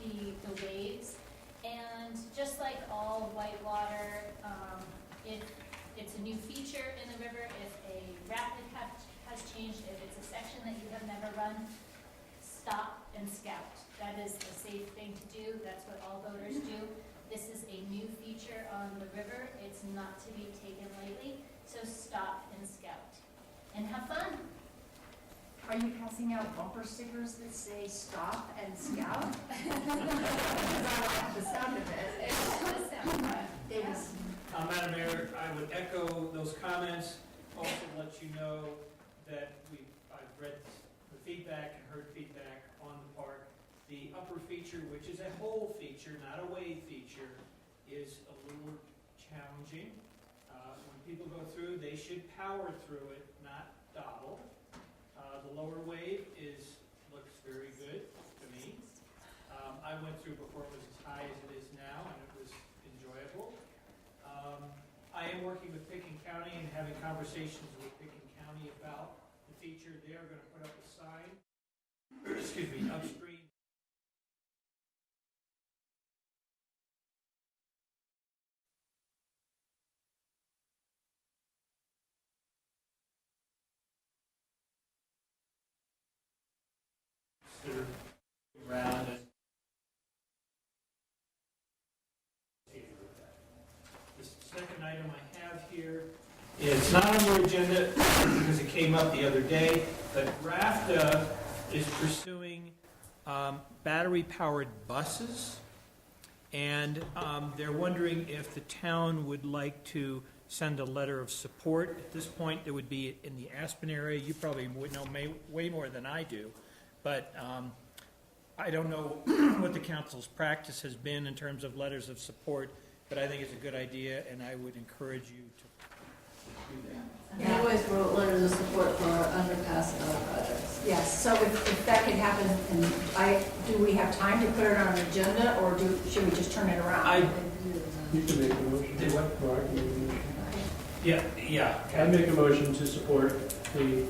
the waves. And just like all whitewater, if it's a new feature in the river, if a rapid has changed, if it's a section that you have never run, stop and scout. That is the safe thing to do. That's what all boaters do. This is a new feature on the river. It's not to be taken lightly. So stop and scout. And have fun. Are you passing out bumper stickers that say stop and scout? I like the sound of it. It does sound fun. Davis. Madam Mayor, I would echo those comments. Also let you know that I've read the feedback and heard feedback on the park. The upper feature, which is a whole feature, not a wave feature, is a little challenging. When people go through, they should power through it, not dawdle. The lower wave looks very good to me. I went through before it was as high as it is now, and it was enjoyable. I am working with Picken County and having conversations with Picken County about the feature. They are going to put up a sign, upstream. Around and the second item I have here, it's not on your agenda because it came up the other day, but RAFTA is pursuing battery-powered buses, and they're wondering if the town would like to send a letter of support. At this point, it would be in the Aspen area. You probably would know way more than I do. But I don't know what the council's practice has been in terms of letters of support, but I think it's a good idea, and I would encourage you to do that. We always wrote letters of support for our underpass and other projects. Yes, so if that could happen, and do we have time to put it on an agenda, or should we just turn it around? You can make a motion. Did what? Or I can make a motion. Yeah. I make a motion to support the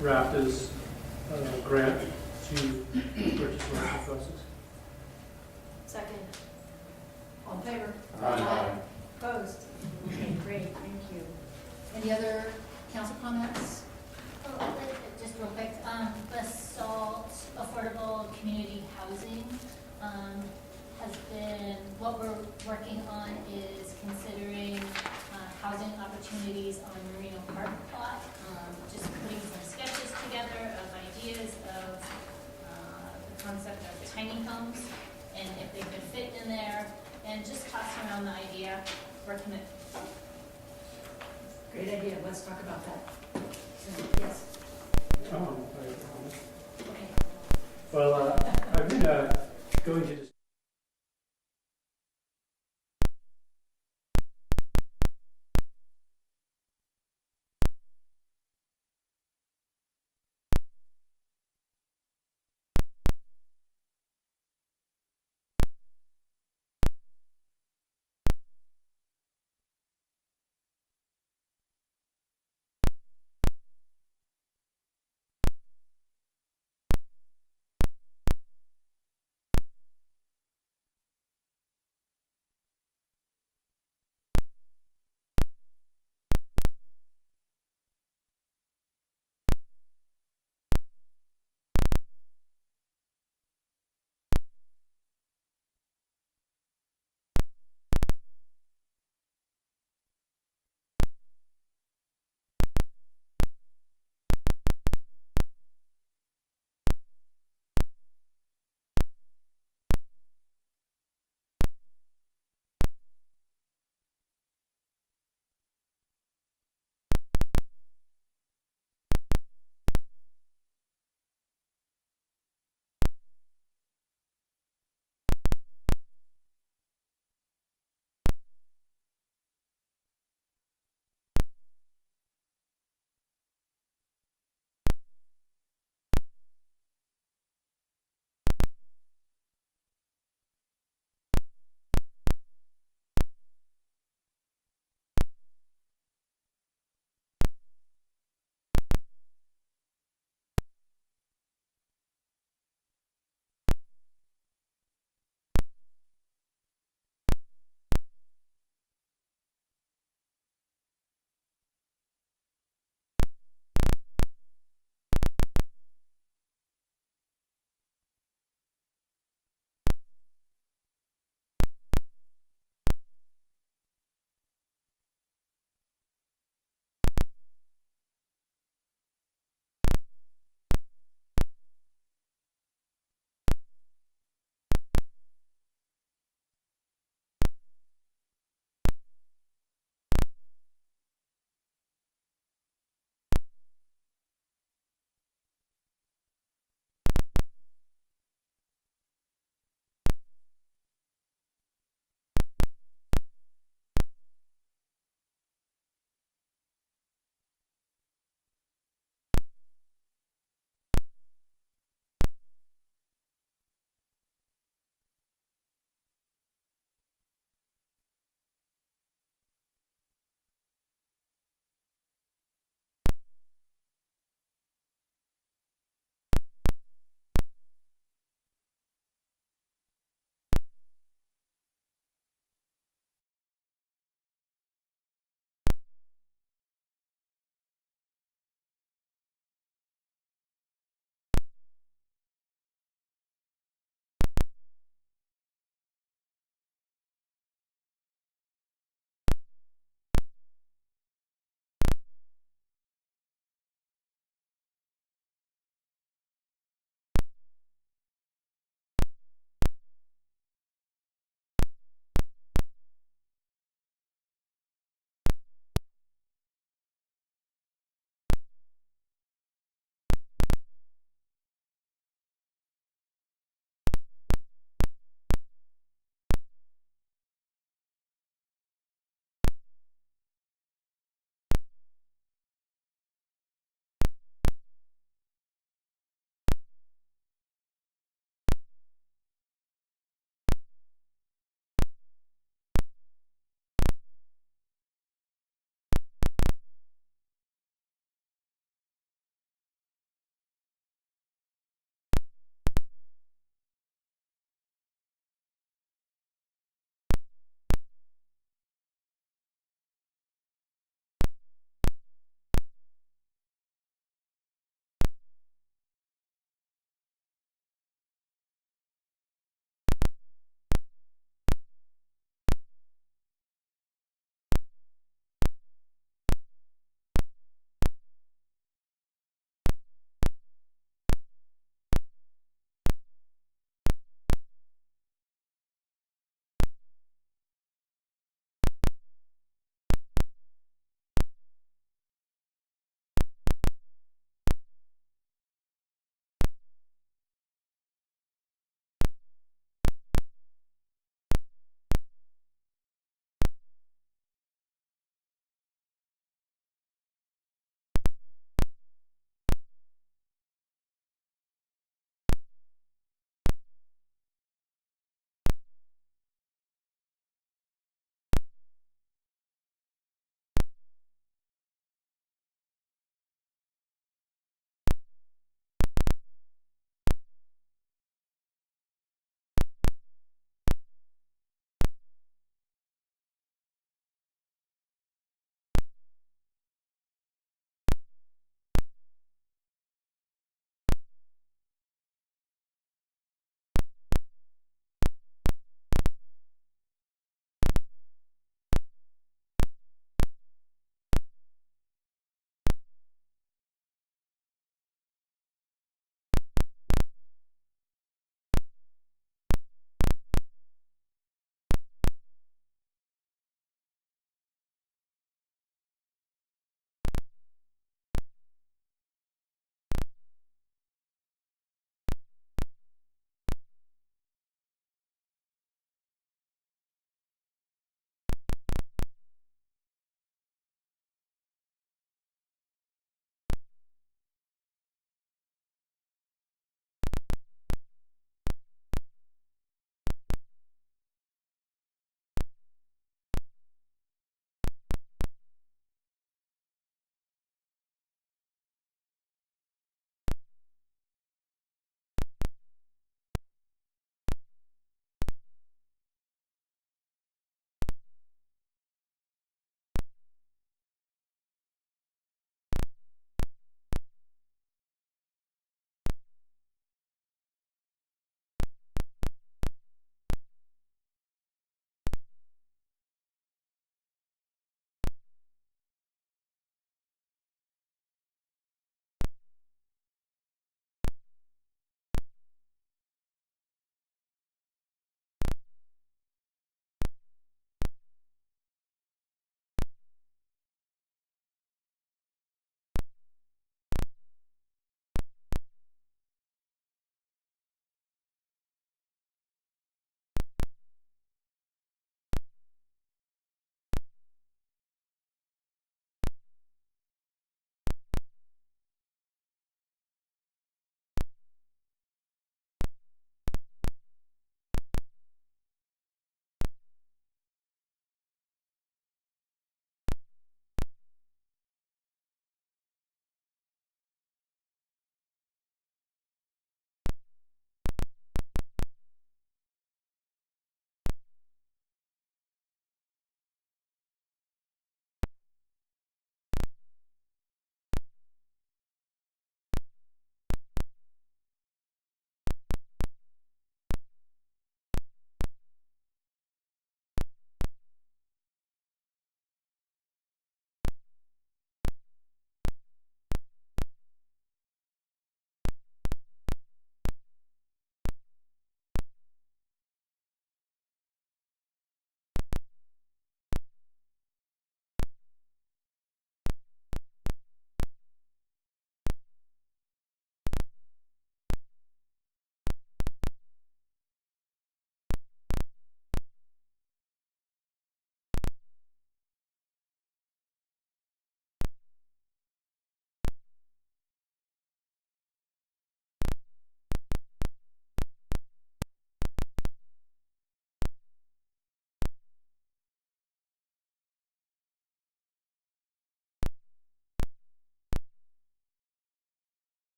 RAFTA's grant to purchase electric buses. Second. All in favor? Aye. Opposed? Okay, great, thank you. Any other council comments? Oh, just real quick, Basalt Affordable Community Housing has been, what we're working on is considering housing opportunities on Marino Park plot, just putting some sketches together of ideas of the concept of tiny homes, and if they could fit in there, and just tossing around the idea, working it. Great idea, let's talk about that. So, yes, I have a comment. okay. Well, I've been going to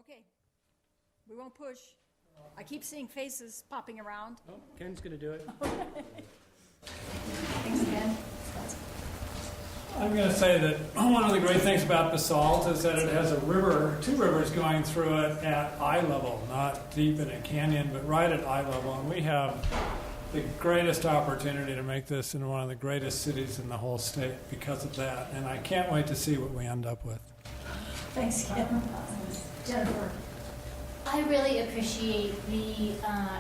Okay, we won't push. I keep seeing faces popping around. Oh, Ken's gonna do it. Thanks again. I'm going to say that one of the great things about Basalt is that it has a river, two rivers going through it at eye level, not deep in a canyon, but right at eye level. And we have the greatest opportunity to make this in one of the greatest cities in the whole state because of that. And I can't wait to see what we end up with. Thanks, Kim. Jennifer. I really appreciate the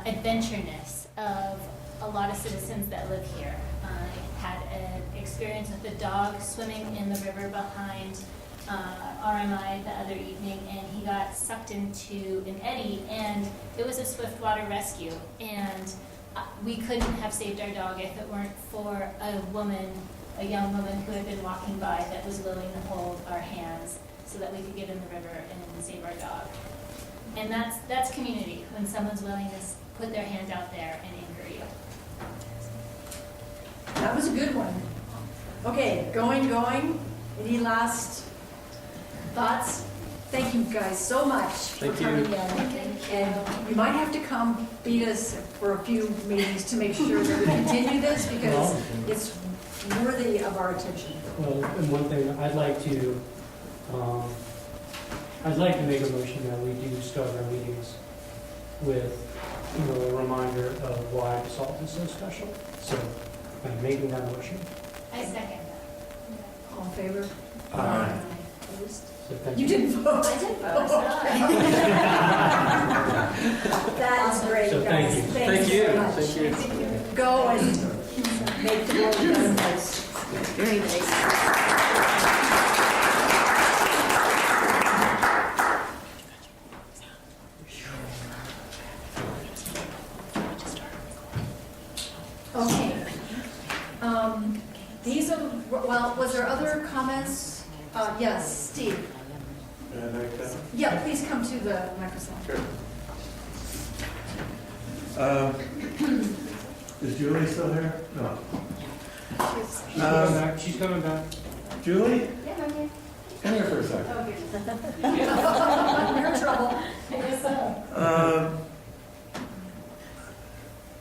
adventureness of a lot of citizens that live here. I had an experience with a dog swimming in the river behind RMI the other evening, and he got sucked into an eddy, and it was a swift water rescue. And we couldn't have saved our dog if it weren't for a young woman who had been walking by that was willing to hold our hands so that we could get in the river and save our dog. And that's community, when someone's willing to put their hand out there and anchor you. That was a good one. Okay, going. Any last thoughts? Thank you guys so much for coming in. And you might have to come beat us for a few meetings to make sure that we continue this because it's worthy of our attention. Well, and one thing, I'd like to make a motion that we do start our meetings with, a reminder of why Basalt is so special. So I'm making that motion. I second that. All in favor? Aye. Opposed? So thank You didn't vote. I did vote, so That is great, So guys. thank you. Thank you so much. Thank you. Go and make the world a better place. Very nice. Okay. These are, well, was there other comments? Yes, Steve. Yeah, please come to the microphone. Is Julie still here? No. She's coming back. She's coming back. Julie? Yeah, I'm here. Come here for a second. You're in trouble.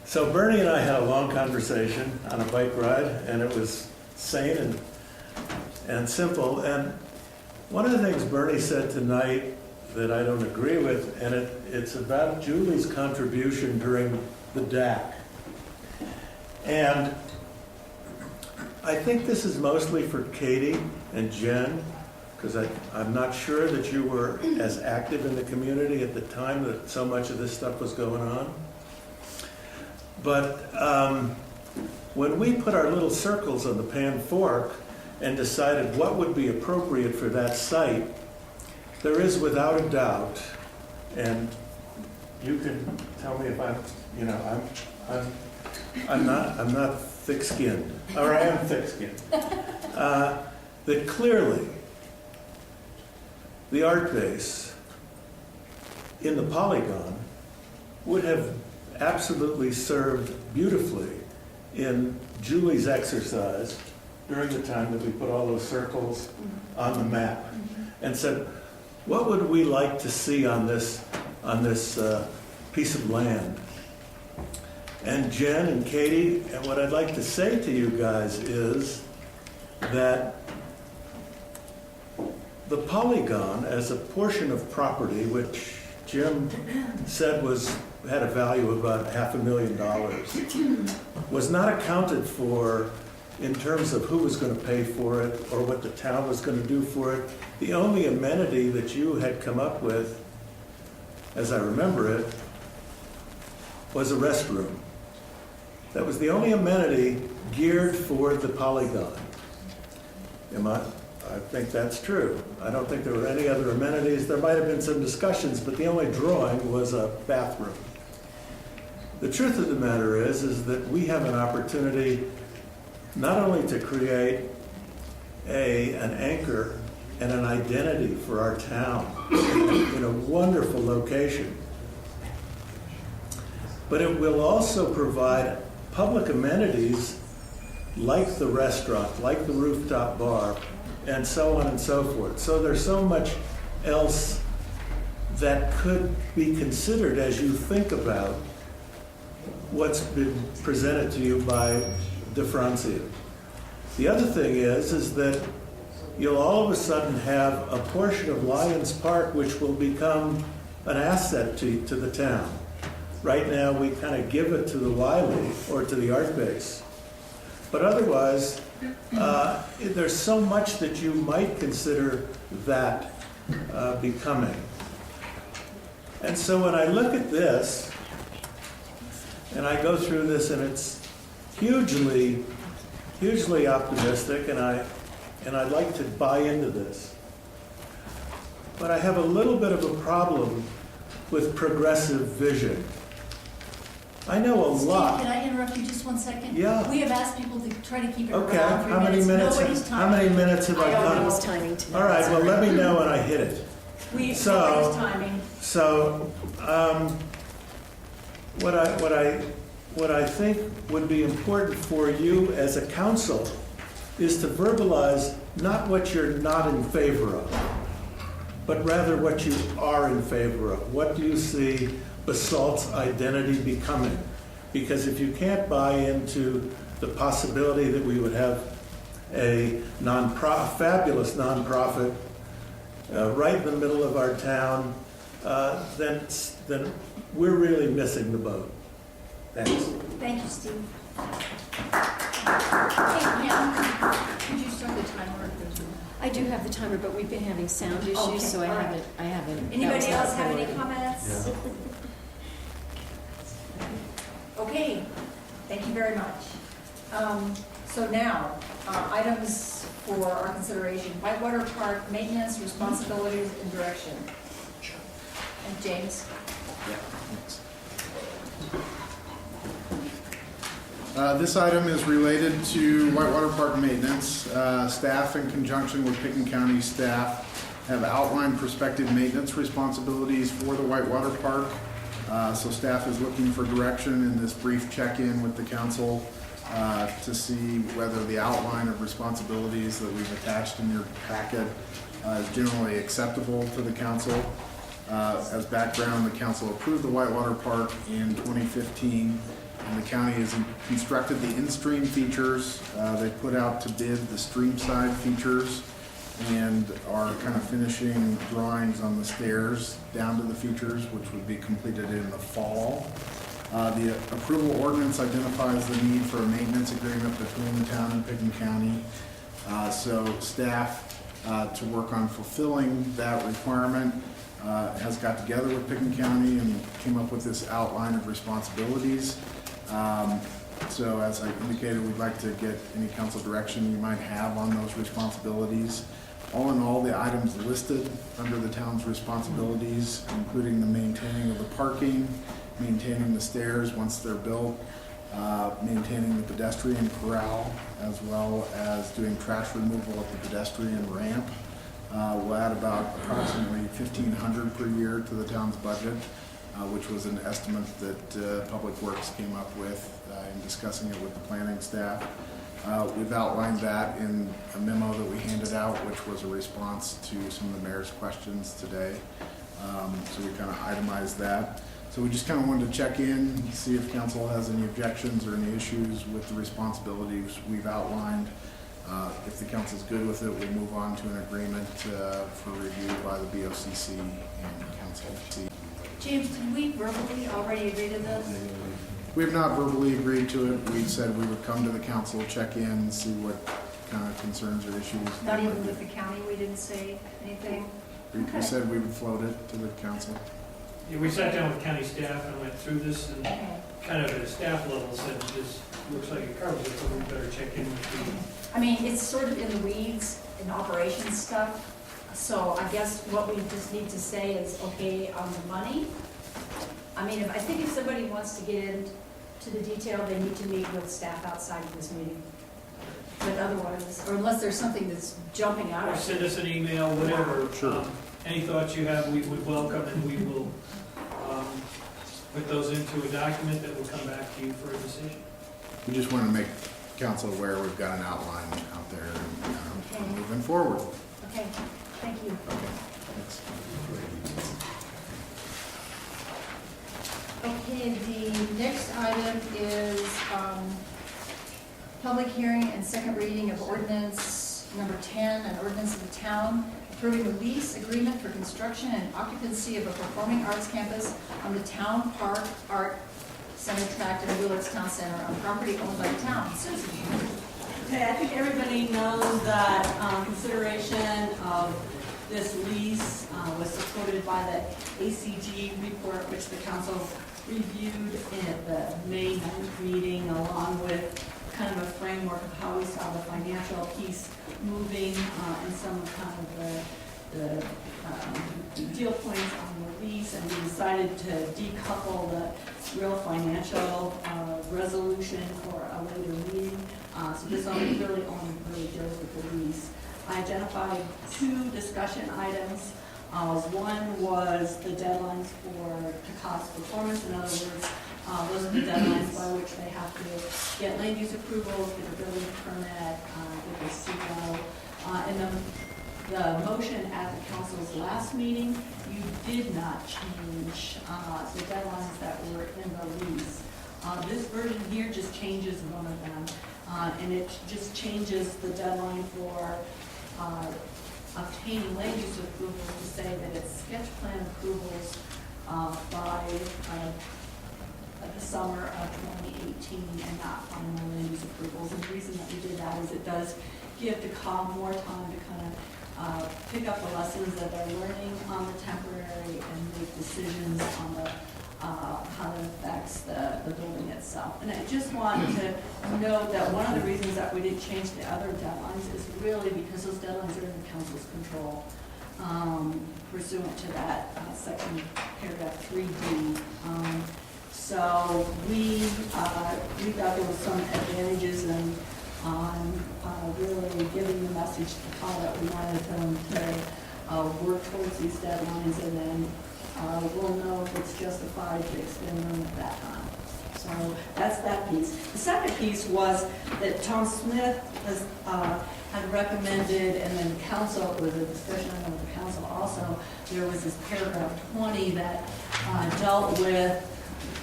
So Bernie and I had a long conversation on a bike ride, and it was sane and simple. And one of the things Bernie said tonight that I don't agree with, and it's about Julie's contribution during the DAC. And I think this is mostly for Katie and Jen, because I'm not sure that you were as active in the community at the time that so much of this stuff was going on. But when we put our little circles on the Pan Fork and decided what would be appropriate for that site, there is without a doubt, and you can tell me if I'm not thick-skinned, or I am thick-skinned, that clearly the art base in the Polygon would have absolutely served beautifully in Julie's exercise during the time that we put all those circles on the map and said, what would we like to see on this piece of land? And Jen and Katie, and what I'd like to say to you guys is that the Polygon as a portion of property, which Jim said had a value of about $500,000, was not accounted for in terms of who was going to pay for it or what the town was going to do for it. The only amenity that you had come up with, as I remember it, was a restroom. That was the only amenity geared for the Polygon. I think that's true. I don't think there were any other amenities. There might have been some discussions, but the only drawing was a bathroom. The truth of the matter is that we have an opportunity not only to create an anchor and an identity for our town in a wonderful location, but it will also provide public amenities like the restaurant, like the rooftop bar, and so on and so forth. So there's so much else that could be considered as you think about what's been presented to you by DeFrancia. The other thing is that you'll all of a sudden have a portion of Lions Park which will become an asset to the town. Right now, we kind of give it to the Wiley or to the art base. But otherwise, there's so much that you might consider that becoming. And so when I look at this, and I go through this, and it's hugely, hugely optimistic, and I'd like to buy into this. But I have a little bit of a problem with progressive vision. I know a lot. Steve, can I interrupt you just 1 second? Yeah. We have asked people to try to keep it Okay, around 3 how many minutes. minutes? Nobody's How many timing. minutes have I done? Nobody's timing tonight. All right, well, let me know when I hit it. Nobody's So, timing. what I think would be important for you as a council is to verbalize not what you're not in favor of, but rather what you are in favor of. What do you see Basalt's identity becoming? Because if you can't buy into the possibility that we would have a fabulous nonprofit right in the middle of our town, then we're really missing the boat. Thanks. Thank you, Steve. Hey, Pam, could you start the timer if there's one? I do have the timer, but we've been having sound Okay, issues, so all right. I haven't. that Anybody was not else have any forwarded. comments? Okay, thank you very much. So now, items for our consideration, Whitewater Park maintenance, responsibilities, and direction. And James? This item is related to Whitewater Park maintenance. Staff, in conjunction with Pickens County staff, have outlined prospective maintenance responsibilities for the Whitewater Park. So staff is looking for direction in this brief check-in with the council to see whether the outline of responsibilities that we've attached in your packet is generally acceptable to the council. As background, the council approved the Whitewater Park in 2015. And the county has constructed the in-stream features. They put out to bid the stream side features and are kind of finishing drawings on the stairs down to the features, which would be completed in the fall. The approval ordinance identifies the need for a maintenance agreement between the town and Pickens County. So staff, to work on fulfilling that requirement, has got together with Pickens County and came up with this outline of responsibilities. So as I indicated, we'd like to get any council direction you might have on those responsibilities. All in all, the items listed under the town's responsibilities, including the maintaining of the parking, maintaining the stairs once they're built, maintaining the pedestrian corral, as well as doing trash removal at the pedestrian ramp. Will add about approximately $1,500 per year to the town's budget, which was an estimate that Public Works came up with in discussing it with the planning staff. We've outlined that in a memo that we handed out, which was a response to some of the mayor's questions today. So we kind of itemized that. So we just kind of wanted to check in, see if council has any objections or any issues with the responsibilities we've outlined. If the council's good with it, we'll move on to an agreement for review by the BOCC and council. James, did we verbally already agree to this? We have not verbally agreed to it. We said we would come to the council, check in, see what kind of concerns or issues. Not even with the county, we didn't say anything? We said we would float it to the council. Yeah, we sat down with county staff and went through this and Okay. kind of at a staff level said, this looks like it covers it, so we better check in with you. I mean, it's sort of in the weeds in operations stuff, so I guess what we just need to say is, okay, on the money. I mean, I think if somebody wants to get into the detail, they need to meet with staff outside of this meeting. But otherwise, or unless there's something that's jumping out Or at send you. us an email, whatever. Sure. Any thoughts you have, we would welcome, and we will put those into a document that will come back to you for a decision. We just want to make council aware we've got an outline out there and moving forward. Okay, thank you. Okay, thanks. Okay, the next item is public hearing and second reading of ordinance number 10, an ordinance of the town approving the lease agreement for construction and occupancy of a performing arts campus on the town park art center tract in Willits Town Center on property owned by the town. Susan? Okay, I think everybody knows that consideration of this lease was supported by the ACG report, which the council reviewed at the May 9th meeting, along with kind of a framework of how we saw the financial piece moving and some of kind of the deal points on the lease, and we decided to decouple the real financial resolution for a later meeting. So this only really deals with the lease. I identified 2 discussion items. One was the deadlines for Takah's performance. In other words, those are the deadlines by which they have to get land use approvals, get a building permit, get the CEQA. And the motion at the council's last meeting, you did not change the deadlines that were in the lease. This version here just changes one of them, and it just changes the deadline for obtaining land use approvals to say that it's sketch plan approvals by the summer of 2018 and not final land use approvals. And the reason that we did that is it does give the COG more time to kind of pick up the lessons that they're learning on the temporary and make decisions on the how it affects the building itself. And I just wanted to note that one of the reasons that we didn't change the other deadlines is really because those deadlines are in the council's control, pursuant to that section, paragraph 3D. So we thought there was some advantages in really giving the message to COG that we wanted them to work towards these deadlines, and then we'll know if it's justified to extend them at that time. So that's that piece. The second piece was that Tom Smith had recommended, and then council, it was a discussion with the council also, there was this paragraph 20 that dealt with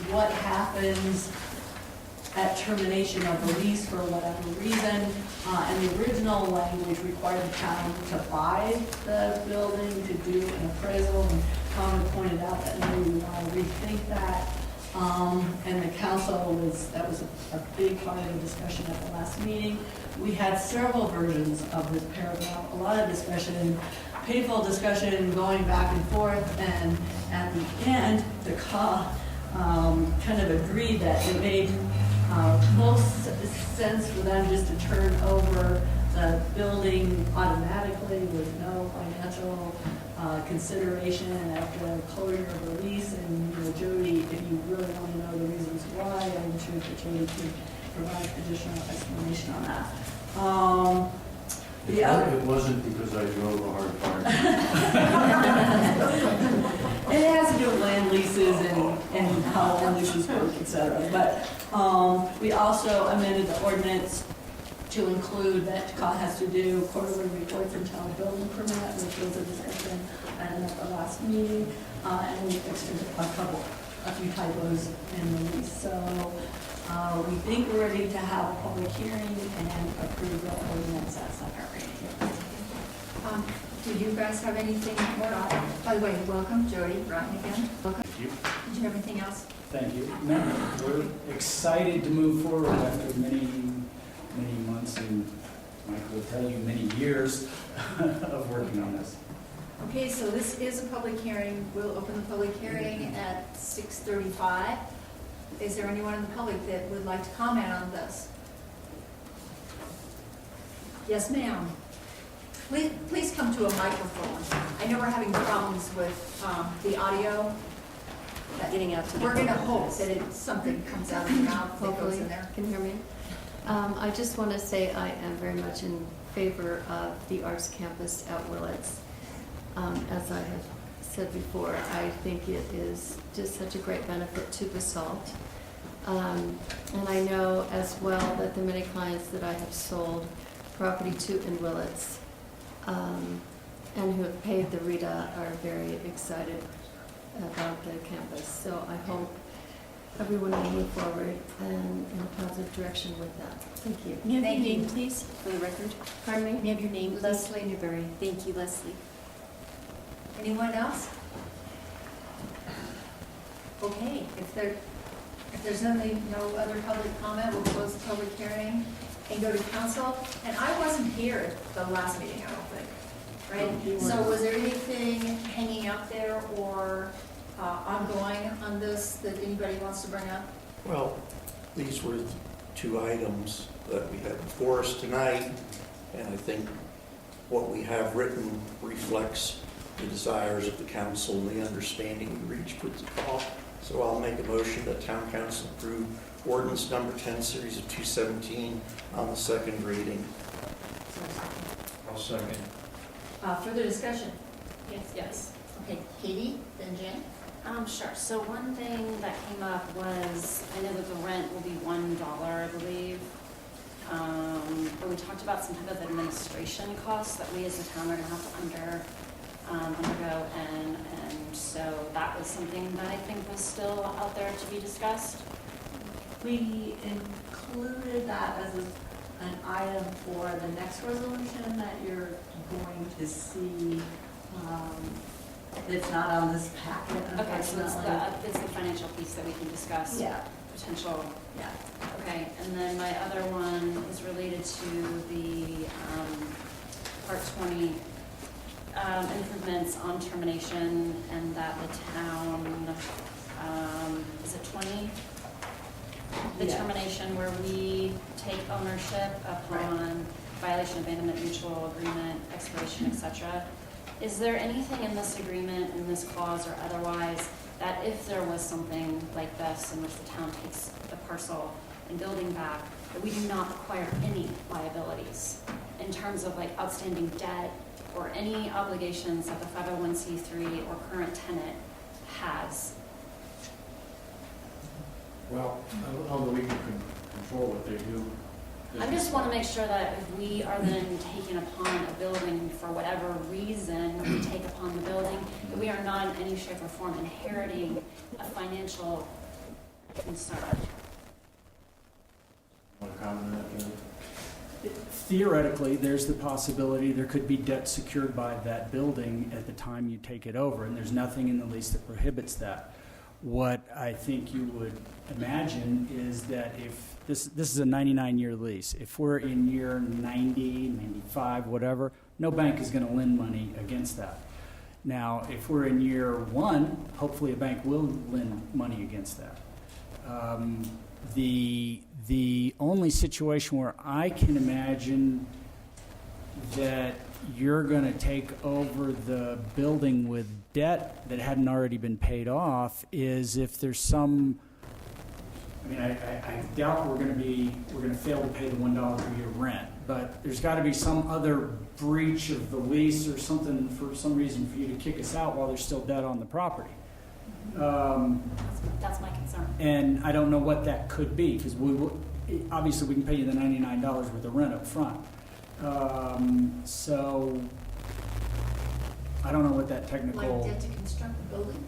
what happens at termination of the lease for whatever reason. And the original language required the town to buy the building, to do an appraisal, and Tom had pointed out that maybe we want to rethink that. And the council that was a big part of the discussion at the last meeting. We had several versions of this paragraph, a lot of discussion, painful discussion going back and forth, and at the end, the COG kind of agreed that it made most sense for them just to turn over the building automatically with no financial consideration after closure of the lease. And Jody, if you really want to know the reasons why, I'm sure that Jody could provide additional explanation on that. It wasn't because I drove a hard part. It has to do with land leases and how land leases work, et cetera. But we also amended the ordinance to include that COG has to do quarterly reports until a building permit, which was a discussion at the last meeting, and we fixed a few typos in the lease. So we think we're ready to have a public hearing and approve the ordinance at second reading. Do you guys have anything more? By the way, welcome, Jody, Ryan again. Welcome. Thank you. Did you have anything else? Thank you. No, we're excited to move forward after many months, and Michael will tell you, many years of working on this. Okay, so this is a public hearing. We'll open the public hearing at 6:35. Is there anyone in the public that would like to comment on this? Yes, ma'am. Please come to a microphone. I know we're having problems with the audio. Getting out to the We're going to public. hope that something comes out of your mouth that goes Hopefully, in there. can you hear me? I just want to say I am very much in favor of the arts campus at Willits. As I have said before, I think it is just such a great benefit to Basalt. And I know as well that the many clients that I have sold property to in Willits and who have paid the RITA are very excited about the campus. So I hope everyone will move forward and in a positive direction with that. Thank you. May I have Thank your you. name, please, for the record? Pardon me? May I have your name, please? Leslie Newberry. Thank you, Leslie. Anyone else? Okay, if there's no other public comment, we'll close the public hearing and go to council. And I wasn't here at the last meeting, I don't think, right? So was there anything hanging out there or ongoing on this that anybody wants to bring up? Well, these were two items that we had before us tonight, and I think what we have written reflects the desires of the council and the understanding we reached with the call. So I'll make a motion that town council approve ordinance number 10, series of 217 on the second reading. I'll second. Further discussion? Yes. Okay, Katie, then Jen? Sure. So one thing that came up was, I know that the rent will be $1, I believe. But we talked about some type of administration costs that we as a town are gonna have to undergo, and so that was something that I think was still out there to be discussed. We included that as an item for the next resolution that you're going to see. It's not on this packet, Okay, so unfortunately. it's the financial piece that we can discuss. Yeah, Potential. yeah. Okay, and then my other one is related to the Part 20 improvements on termination, and that the town, is it 20? The Yeah. termination where we take ownership upon violation, abandonment, mutual agreement, expiration, etc. Is there anything in this agreement, in this clause or otherwise, that if there was something like this in which the town takes the parcel and building back, that we do not require any liabilities in terms of like outstanding debt or any obligations that the 501c3 or current tenant has? Well, I don't know that we can control what they do. I just want to make sure that if we are then taking upon a building for whatever reason we take upon the building, that we are not in any shape or form inheriting a financial concern. Want to comment on that, Kevin? Theoretically, there's the possibility there could be debt secured by that building at the time you take it over, and there's nothing in the lease that prohibits that. What I think you would imagine is that if this is a 99-year lease, if we're in year 90, 95, whatever, no bank is going to lend money against that. Now, if we're in year 1, hopefully a bank will lend money against that. The only situation where I can imagine that you're going to take over the building with debt that hadn't already been paid off is if there's some, I mean, I doubt we're going to fail to pay the $1 per year rent, but there's got to be some other breach of the lease or something for some reason for you to kick us out while there's still debt on the property. That's my concern. And I don't know what that could be, because obviously we can pay you the $99 worth of rent up front. So I don't know what that technical. Like debt to construct the building?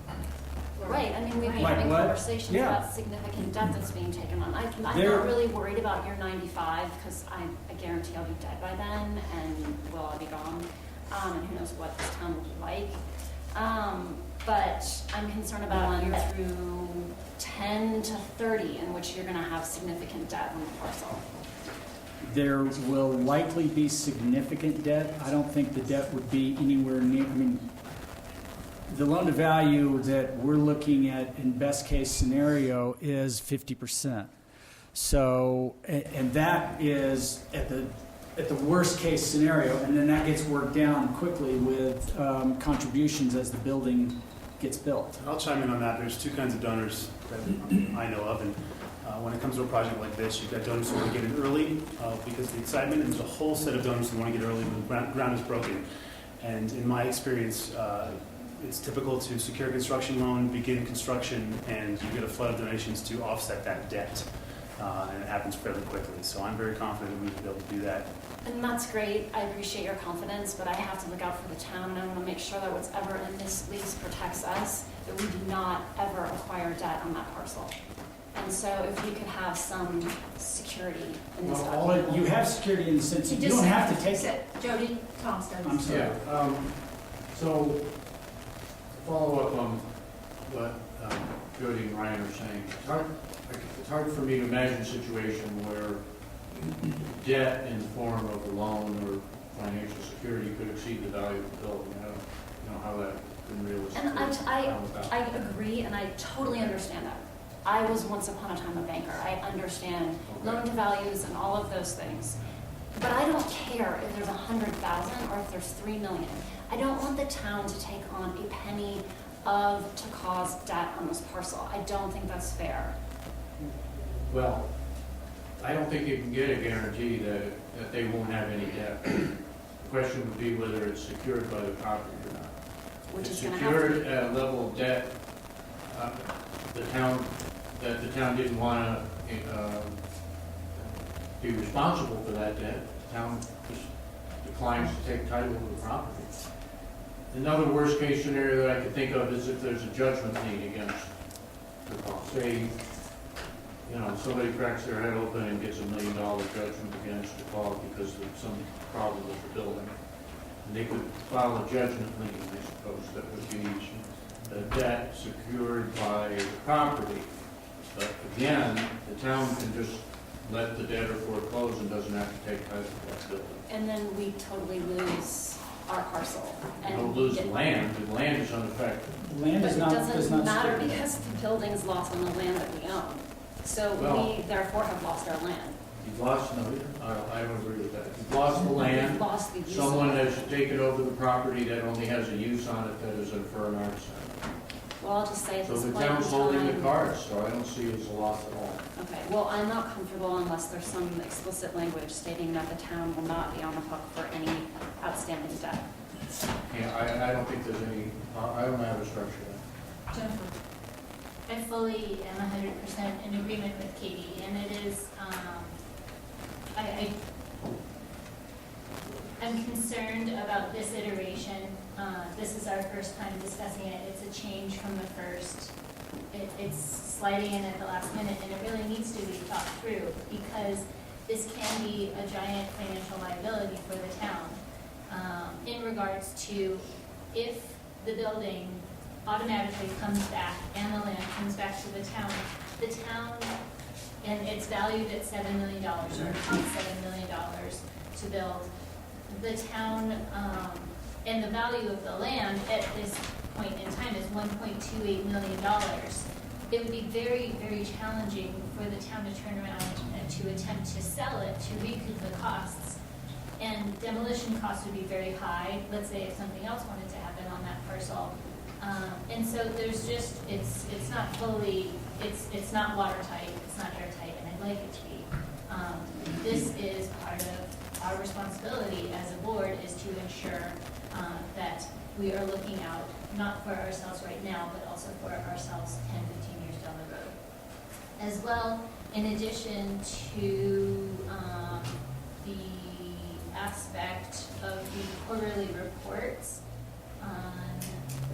Right, I mean, we've been Like having what? conversations Yeah. about significant debt that's being taken on. I'm not There- really worried about year 95, because I guarantee I'll be dead by then, and will I be gone? And who knows what this town will be like. But I'm concerned about year through 10 to 30, in which you're gonna have significant debt on the parcel. There will likely be significant debt. I don't think the debt would be anywhere near, I mean, the loan to value that we're looking at in best case scenario is 50%. So, and that is at the worst case scenario, and then that gets worked down quickly with contributions as the building gets built. I'll chime in on that. There's two kinds of donors that I know of, and when it comes to a project like this, you've got donors who want to get in early because of the excitement, and there's a whole set of donors who want to get early when the ground is broken. And in my experience, it's typical to secure a construction loan, begin construction, and you get a flood of donations to offset that debt. And it happens fairly quickly. So I'm very confident that we will be able to do that. And that's great, I appreciate your confidence, but I have to look out for the town, and I want to make sure that whatever in this lease protects us, that we do not ever acquire debt on that parcel. And so if you could have some security in this Well, document. you have security in the sense that you don't have to take it. Jody Thompson. I'm sorry. Yeah, so, follow up on what Jody and Ryan are saying. It's hard for me to imagine a situation where debt in the form of a loan or financial security could exceed the value of the building. I don't know how that can realistically And I agree, and I totally understand that. I was once upon a time a banker. I understand loan to values and all of those things. But I don't care if there's 100,000 or if there's 3 million. I don't want the town to take on a penny to cause debt on this parcel. I don't think that's fair. Well, I don't think you can get a guarantee that they won't have any debt. The question would be whether it's secured by the property or not. Which If is it's gonna have to secured at a level of debt, the town didn't want to be responsible for that debt, the town just declines to take title of the property. Another worst-case scenario that I could think of is if there's a judgment lien against the cost. Say, somebody cracks their head open and gets $1 million judgment against the call because of some problem with the building. And they could file a judgment lien, I suppose, that would be the debt secured by the property. But again, the town can just let the debtor foreclose and doesn't have to take title to that building. And then we totally lose our parcel. You don't lose the land is unaffected. Land But is it not, does doesn't not matter secure. because the building's lost on the land that we own. So Well- we therefore have lost our land. You've lost, no, I don't agree with that. You've lost the land. We've lost the use of Someone it. has taken over the property that only has a use on it that is a fur art center. Well, I'll just say at So this the point in town's holding the time- cards, so I don't see it as a loss at all. Okay, well, I'm not comfortable unless there's some explicit language stating that the town will not be on the hook for any outstanding debt. Yeah, I don't think there's any, I don't have a structure there. Jennifer. I fully am 100% in agreement with Katie, and it is, I'm concerned about this iteration. This is our first time discussing it. It's a change from the first. It's sliding in at the last minute, and it really needs to be thought through because this can be a giant financial liability for the town. In regards to if the building automatically comes back and the land comes back to the town, and it's valued at $7 million, or it costs $7 million to build, the town, and the value of the land at this point in time is $1.28 million. It would be very, very challenging for the town to turn around and to attempt to sell it, to recoup the costs. And demolition costs would be very high, let's say if something else wanted to happen on that parcel. And so there's just, it's not fully, it's not watertight, it's not airtight, and I'd like it to be. This is part of our responsibility as a board is to ensure that we are looking out, not for ourselves right now, but also for ourselves 10, 15 years down the road. As well, in addition to the aspect of the quarterly reports on,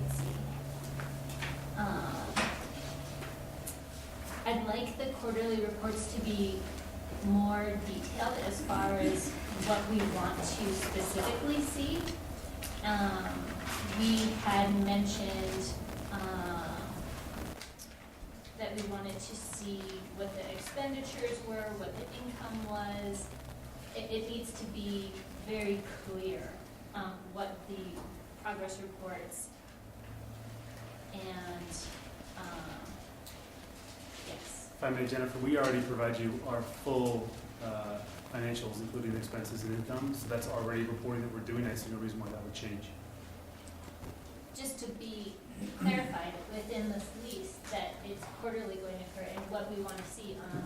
let's see, I'd like the quarterly reports to be more detailed as far as what we want to specifically see. We had mentioned that we wanted to see what the expenditures were, what the income was. It needs to be very clear what the progress reports and yes. If I may, Jennifer, we already provide you our full financials, including expenses and income, so that's already reporting that we're doing. I see no reason why that would change. Just to be clarified within this lease that it's quarterly going to occur and what we want to see on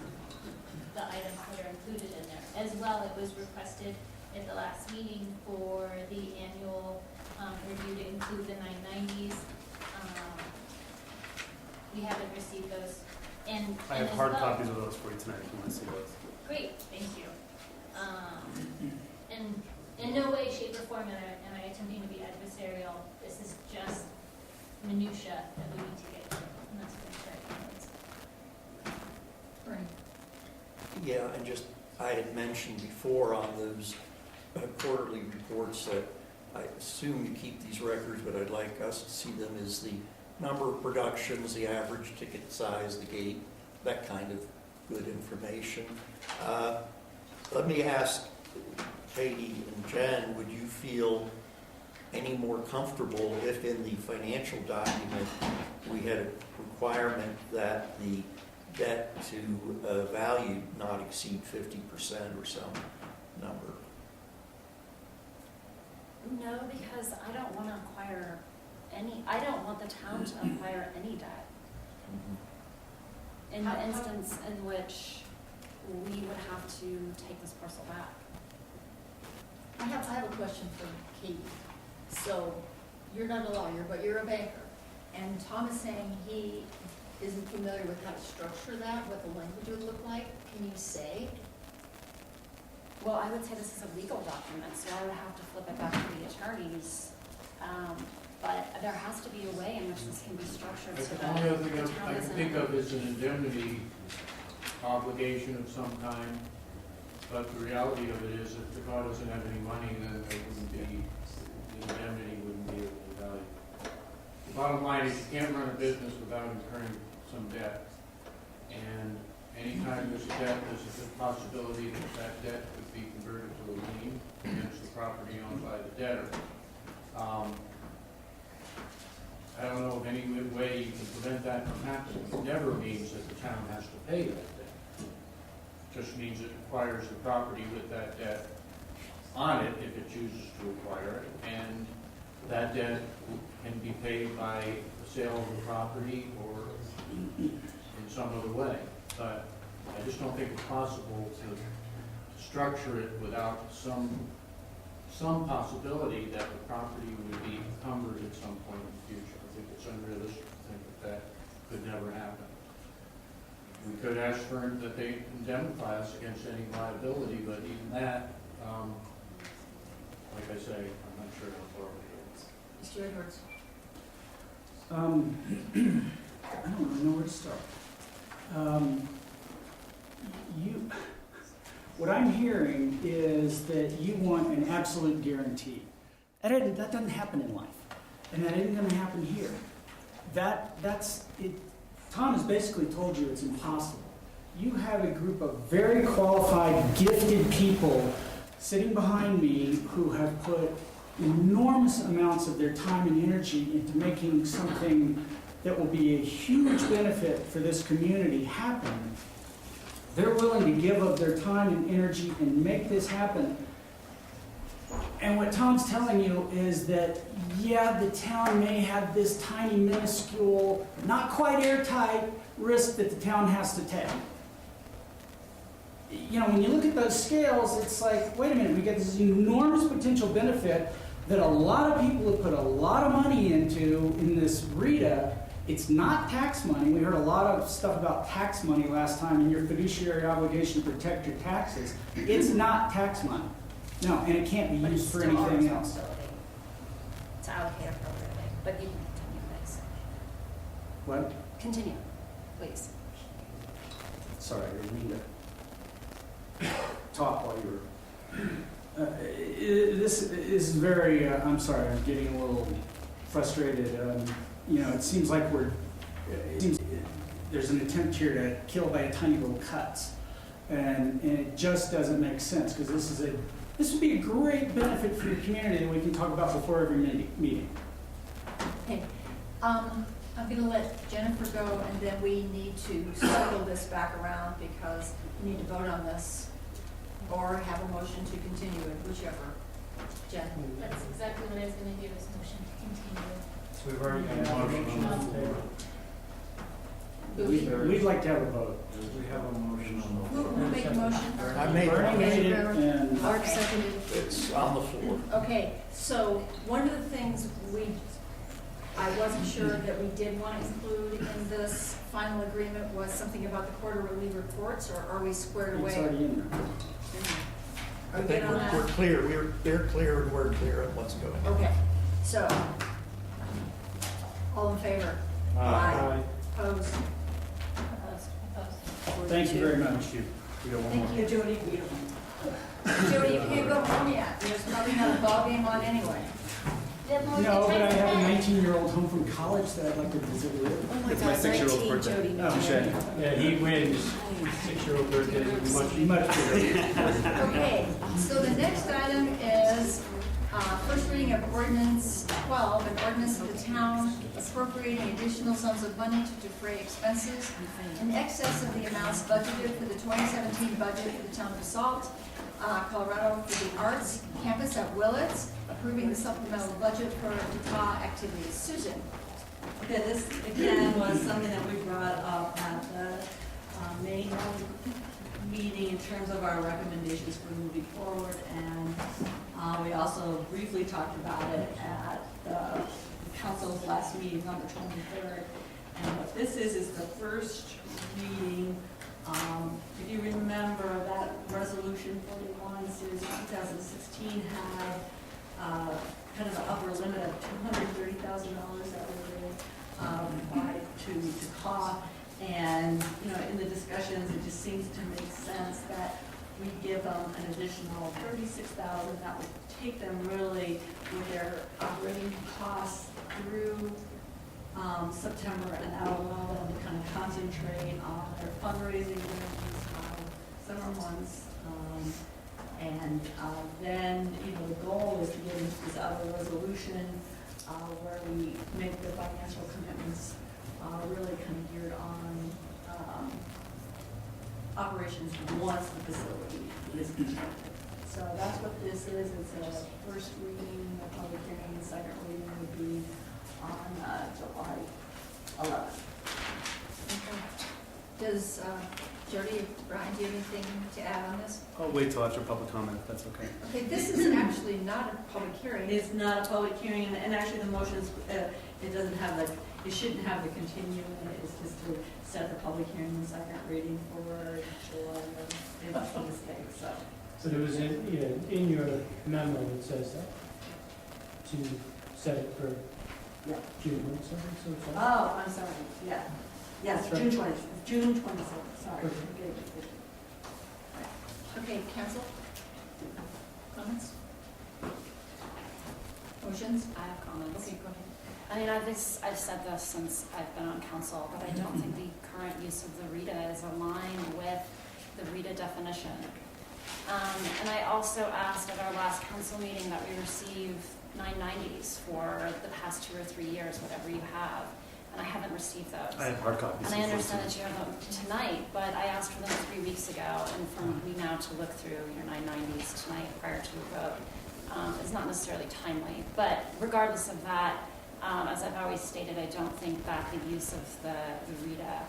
the items that are included in there. As well, it was requested at the last meeting for the annual review to include the 990s. We haven't received those. And I have as hard well- copies of those for you tonight if you want to see those. Great, thank you. And in no way, shape, or form am I attempting to be adversarial. This is just minutia that we need to get to, and that's what I'm trying to Yeah, and just, I had mentioned before on those quarterly reports that I assume you keep these records, but I'd like us to see them as the number of productions, the average ticket size, the gate, that kind of good information. Let me ask Katie and Jen, would you feel any more comfortable if in the financial document we had a requirement that the debt to value not exceed 50% or some number? No, because I don't want to acquire I don't want the town to acquire any debt. In the instance in which we would have to take this parcel back. I have a question for Katie. So, you're not a lawyer, but you're a banker. And Tom is saying he isn't familiar with how to structure that, what the language would look like. Can you say? Well, I would say this is a legal document, so I would have to flip it back to the attorneys. But there has to be a way in which this can be structured so The that only other thing the I town can isn't. think of is an indemnity obligation of some kind, but the reality of it is if the car doesn't have any money, then there wouldn't be, the indemnity wouldn't be able to value. The bottom line is you can't run a business without incurring some debt. And anytime there's a debt, there's a possibility that that debt could be converted to a lien against the property owned by the debtor. I don't know of any way you can prevent that from happening. It never means that the town has to pay that debt. It just means it acquires the property with that debt on it if it chooses to acquire it, and that debt can be paid by the sale of the property or in some other way. But I just don't think it's possible to structure it without some possibility that the property would be encumbered at some point in the future. I think it's unrealistic to think that could never happen. We could ask for that they indemnify us against any liability, but even that, like I say, I'm not sure how far we go. Mr. Edwards? I don't really know where to start. What I'm hearing is that you want an absolute guarantee. That doesn't happen in life, and that isn't going to happen here. That's it. Tom has basically told you it's impossible. You have a group of very qualified, gifted people sitting behind me who have put enormous amounts of their time and energy into making something that will be a huge benefit for this community happen. They're willing to give up their time and energy and make this happen. And what Tom's telling you is that, yeah, the town may have this tiny, minuscule, not quite airtight risk that the town has to take. You know, when you look at those scales, it's like, wait a minute, we get this enormous potential benefit that a lot of people have put a lot of money into in this RETA. It's not tax money. We heard a lot of stuff about tax money last time and your fiduciary obligation to protect your taxes. It's not tax money. No, and it can't be used for anything else. To allocate appropriately, but you can continue, please. What? Continue, please. Sorry, I didn't mean to talk while you were. This is very, I'm sorry, I'm getting a little frustrated. You know, it seems like there's an attempt here to kill by tiny little cuts. And it just doesn't make sense, because this would be a great benefit for your community that we can talk about before every meeting. Okay. I'm going to let Jennifer go, and then we need to circle this back around because we need to vote on this or have a motion to continue it, whichever. Jen? That's exactly what I was going to do, is motion to continue. So we've already got a motion on the floor. We'd like to have a vote. We have a motion on the floor. Who made the motion? I made the Bernie made it, and Mark seconded. It's on the floor. Okay, so one of the things I wasn't sure that we did want to include in this final agreement was something about the quarterly reports, or are we squared away? it's already in there. I Are we think good on that? we're clear. They're clear and we're clear on what's going on. Okay, so, all in favor? Aye. Opposed? Opposed. Thank you very much. We got one Thank more. you, Jody. Jody, you can't go home yet. There's probably not a ball game on anyway. No, but I have a 19-year-old home from college that I'd like to visit with. Oh my God, 6-year-old's birthday. Oh, Yeah, he wins. 6-year-old birthday is much bigger. Okay, so the next item is first reading of ordinance 12, an ordinance of the town appropriating additional sums of money to defray expenses in excess of the amounts budgeted for the 2017 budget for the town of Basalt, Colorado, for the arts campus at Willits, approving the supplemental budget for DEPA activities. Susan? Okay, this again was something that we brought up at the May meeting in terms of our recommendations for moving forward, and we also briefly talked about it at the council's last meeting on the 23rd. And what this is the first reading. If you remember, that resolution 41 series 2016 had kind of an upper limit of $230,000 that were provided to CAW. And, you know, in the discussions, it just seems to make sense that we give them an additional $36,000 that would take them really with their operating costs through September, and that will allow them to kind of concentrate on their fundraising during these summer months. And then, you know, the goal is to get into this other resolution where we make the financial commitments really kind of geared on operations once the facility is constructed. So that's what this is. It's a first reading, a public hearing, the second reading would be on July 11th. Does Jody, Brian, do you have anything to add on this? I'll wait till after public comment, if that's okay. Okay, this is actually not a public hearing. It's not a public hearing, and actually the motions, it doesn't have the, it shouldn't have the continuing, it's just to set the public hearing and second reading for July 11th. It's a mistake, so. But it was in your memo, it says that, to set it for Yeah. June, so. Oh, I'm sorry, yeah. Yes, That's June right. 20th, June 27th, sorry. Okay. Okay, council? Comments? Motions? I have comments. Okay, go ahead. I mean, I've said this since I've been on council, but I don't think the current use of the RETA is aligned with the RETA definition. And I also asked at our last council meeting that we receive 990s for the past 2 or 3 years, whatever you have, and I haven't received those. I have hard copies. And I understand that you have them tonight, but I asked for them 3 weeks ago, and for me now to look through your 990s tonight prior to a vote is not necessarily timely. But regardless of that, as I've always stated, I don't think that the use of the RETA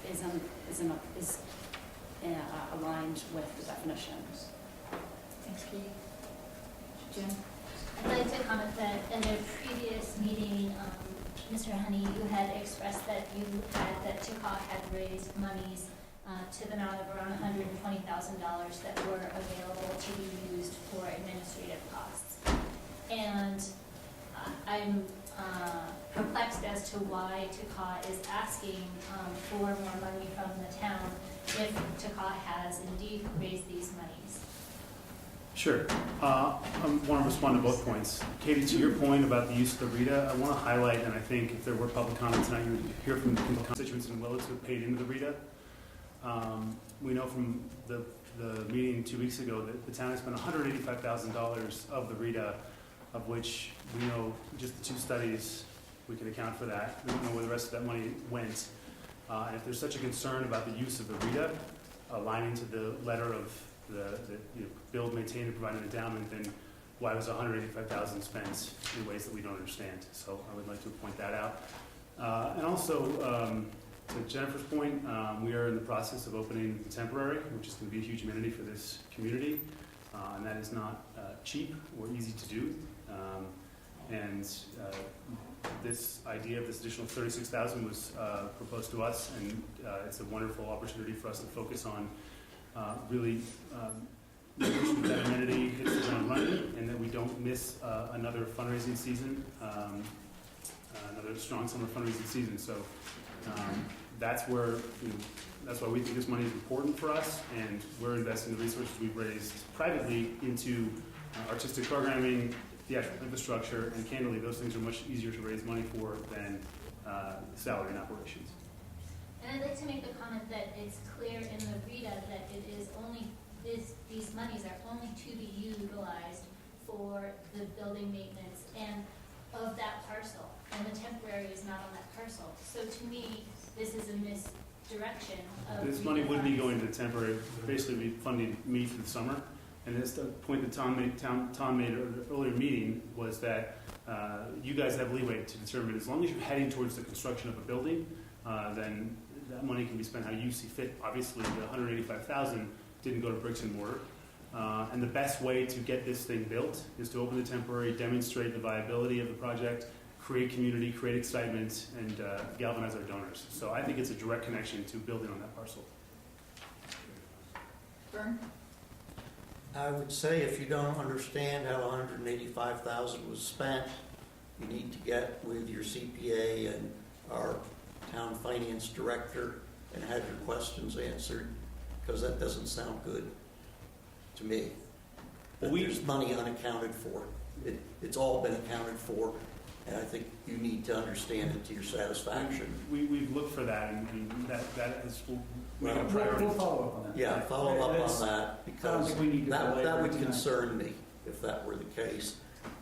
is aligned with the definition. Thanks, Katie. Jen? I'd like to comment that in a previous meeting, Mr. Honey, you had expressed that TICOC had raised monies to the amount of around $120,000 that were available to be used for administrative costs. And I'm perplexed as to why TICOC is asking for more money from the town if TICOC has indeed raised these monies. Sure. I want to respond to both points. Katie, to your point about the use of the RETA, I want to highlight, and I think if there were public comments tonight, you would hear from constituents in Willits who have paid into the RETA. We know from the meeting 2 weeks ago that the town has spent $185,000 of the RETA, of which we know just the 2 studies, we can account for that. We don't know where the rest of that money went. And if there's such a concern about the use of the RETA, aligning to the letter of the build, maintain, and provide an endowment, then why was $185,000 spent in ways that we don't understand? So I would like to point that out. And also, to Jennifer's point, we are in the process of opening the temporary, which is going to be a huge amenity for this community, and that is not cheap or easy to do. This idea of this additional $36,000 was proposed to us, and it's a wonderful opportunity for us to focus on really making sure that amenity hits the ground running, and that we don't miss another fundraising season, another strong summer fundraising season. So that's where, that's why we think this money is important for us, and we're investing the resources we've raised privately into artistic programming, theatrical infrastructure, and candidly, those things are much easier to raise money for than salary and operations. And I'd like to make the comment that it's clear in the RETA that it is only, these monies are only to be utilized for the building maintenance and of that parcel, and the temporary is not on that parcel. So to me, this is a misdirection of. This money would be going to the temporary, basically be funding me through the summer. And this, the point that Tom made at an earlier meeting was that you guys have leeway to determine, as long as you're heading towards the construction of a building, then that money can be spent how you see fit. Obviously, the $185,000 didn't go to bricks and mortar. And the best way to get this thing built is to open the temporary, demonstrate the viability of the project, create community, create excitement, and galvanize our donors. So I think it's a direct connection to building on that parcel. Vern? I would say if you don't understand how $185,000 was spent, you need to get with your CPA and our town finance director and have your questions answered, because that doesn't sound good to me. But there's money unaccounted for. It's all been accounted for, and I think you need to understand it to your satisfaction. We've looked for that, and that is Well, a priority. We'll follow up on that. Yeah, follow up on that, because think we need to that would belabor concern me if that were the case.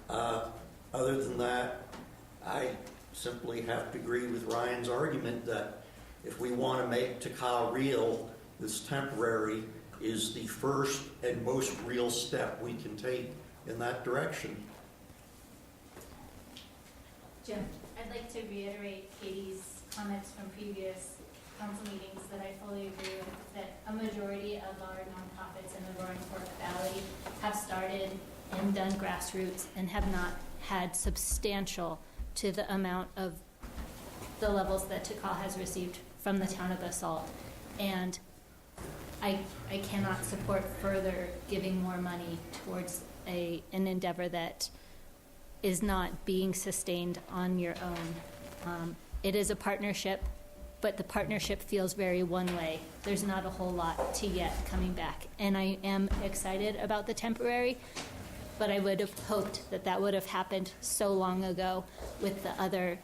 Other than that, I simply have to agree with Ryan's argument that if we want to make Takal real, this temporary is the first and most real step we can take in that direction. Jim? I'd like to reiterate Katie's comments from previous council meetings that I fully agree with, that a majority of our nonprofits in the Roaring Fork Valley have started and done grassroots and have not had substantial to the amount of the levels that Takal has received from the town of Basalt. And I cannot support further giving more money towards an endeavor that is not being sustained on your own. It is a partnership, but the partnership feels very one way. There's not a whole lot to yet coming back. And I am excited about the temporary, but I would have hoped that that would have happened so long ago with the other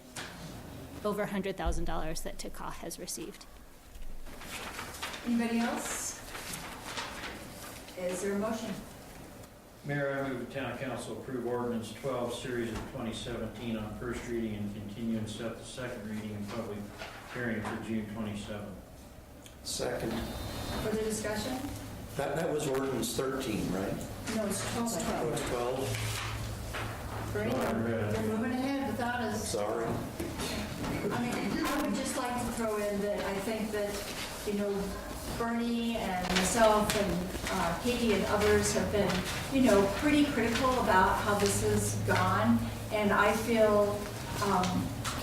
over $100,000 that Takal has received. Anybody else? Is there a motion? Mayor, I move the town council approve ordinance 12, series of 2017 on first reading and continue and set the second reading and public hearing for June 27th. Second. Further discussion? That was ordinance 13, right? No, it's 12. It's 12. Great. We're moving ahead without us. Sorry. I mean, I would just like to throw in that I think that, you know, Bernie and myself and Katie and others have been, you know, pretty critical about how this has gone. And I feel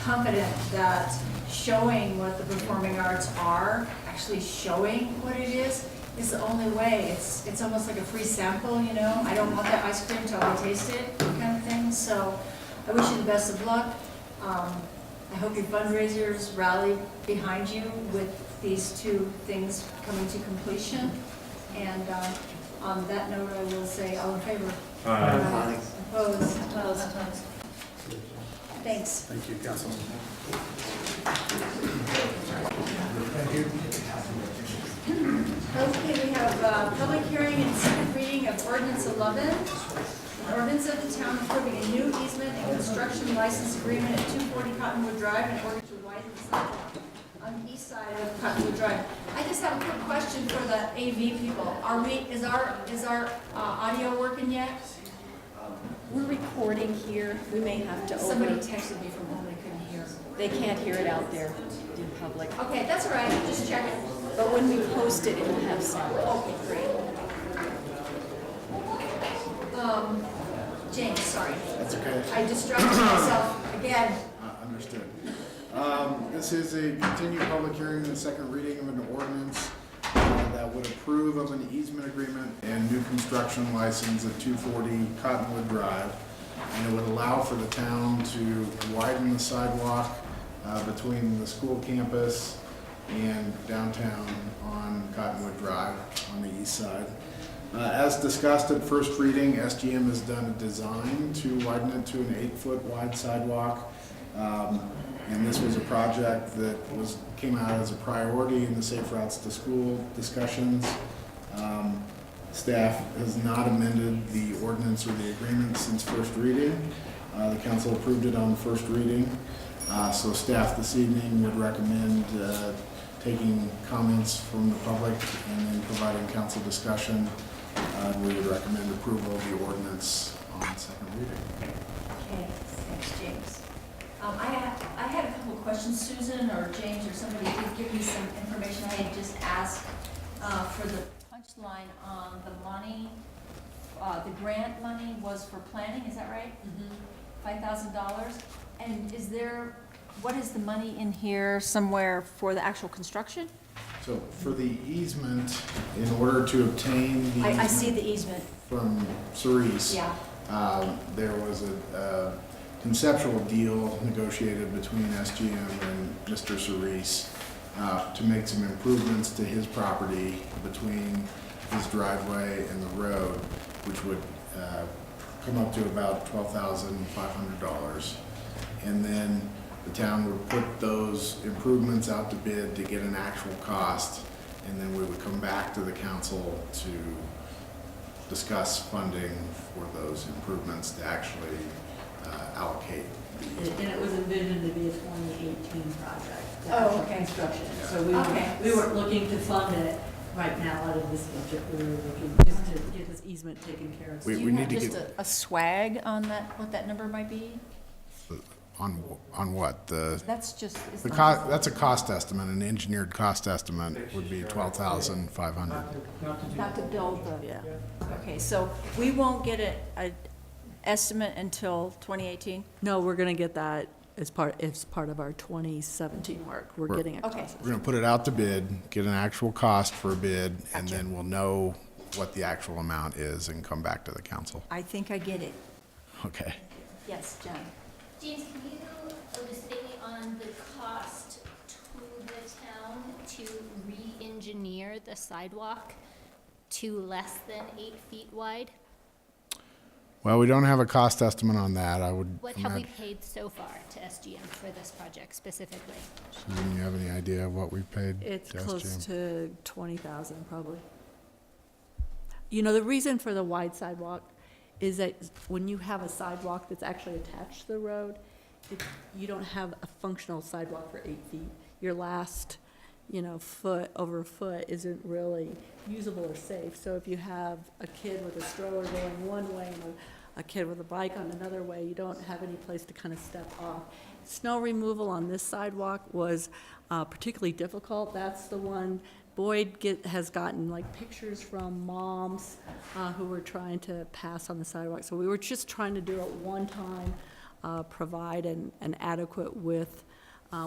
confident that showing what the performing arts are, actually showing what it is the only way. It's almost like a free sample, you know. I don't want that ice cream till I taste it, kind of thing. So I wish you the best of luck. I hope your fundraisers rally behind you with these two things coming to completion. And on that note, I will say all in favor. Aye. Opposed? Thanks. Thank you, Council. Okay, we have public hearing and second reading of ordinance 11. An ordinance of the town approving a new easement and construction license agreement at 240 Cottonwood Drive in order to widen the sidewalk on the east side of Cottonwood Drive. I just have a quick question for the AV people. Is our audio working yet? We're recording here. We may have to Somebody texted me from home, they couldn't hear. They can't hear it out there in public. Okay, that's all right, just check it. But when we post it, it will have sound. Okay, great. James, sorry. That's okay. I distracted myself again. Understood. This is a continued public hearing and second reading of an ordinance that would approve of an easement agreement and new construction license at 240 Cottonwood Drive. And it would allow for the town to widen the sidewalk between the school campus and downtown on Cottonwood Drive on the east side. As discussed at first reading, SGM has done a design to widen it to an 8-foot wide sidewalk. And this was a project that came out as a priority in the Safe Routes to School discussions. Staff has not amended the ordinance or the agreement since first reading. The council approved it on first reading. So staff this evening would recommend taking comments from the public and then providing council discussion. We would recommend approval of the ordinance on second reading. Okay, thanks, James. I had a couple of questions. Susan or James or somebody did give me some information. I had just asked for the punchline on the money. The grant money was for planning, is that right? $5,000. And what is the money in here somewhere for the actual construction? So for the easement, in order to obtain the I see the easement. from Cerise, Yeah. there was a conceptual deal negotiated between SGM and Mr. Cerise to make some improvements to his property between his driveway and the road, which would come up to about $12,500. And then the town would put those improvements out to bid to get an actual cost, and then we would come back to the council to discuss funding for those improvements to actually allocate. And it was envisioned to be a 2018 project. the Oh, actual okay. Construction, Yeah. so Okay. we weren't looking to fund it right now out of this budget, we were looking just to get this easement taken care of. We Do you need have to just get- a swag on that, what that number might be? On what? That's just. That's a cost estimate, an engineered cost estimate would be $12,500. Not to build the, yeah. Okay, so we won't get an estimate until 2018? No, we're gonna get that as part of our 2017 work, we're Right. getting a Okay. cost. We're gonna put it out to bid, get an actual cost for a bid, and then we'll know what the actual amount is and come back to the council. I think I get it. Okay. Yes, Jen. James, can you elucidate me on the cost to the town to re-engineer the sidewalk to less than 8 feet wide? Well, we don't have a cost estimate on that. I would. What have we paid so far to SGM for this project specifically? Susan, you have any idea of what we've paid? It's to close SGM? to 20,000 probably. You know, the reason for the wide sidewalk is that when you have a sidewalk that's actually attached to the road, you don't have a functional sidewalk for 8 feet. Your last, foot over a foot isn't really usable or safe. So if you have a kid with a stroller going one way and a kid with a bike on another way, you don't have any place to kind of step off. Snow removal on this sidewalk was particularly difficult. That's the one Boyd has gotten like pictures from moms who were trying to pass on the sidewalk. So we were just trying to do it one time, provide an adequate width.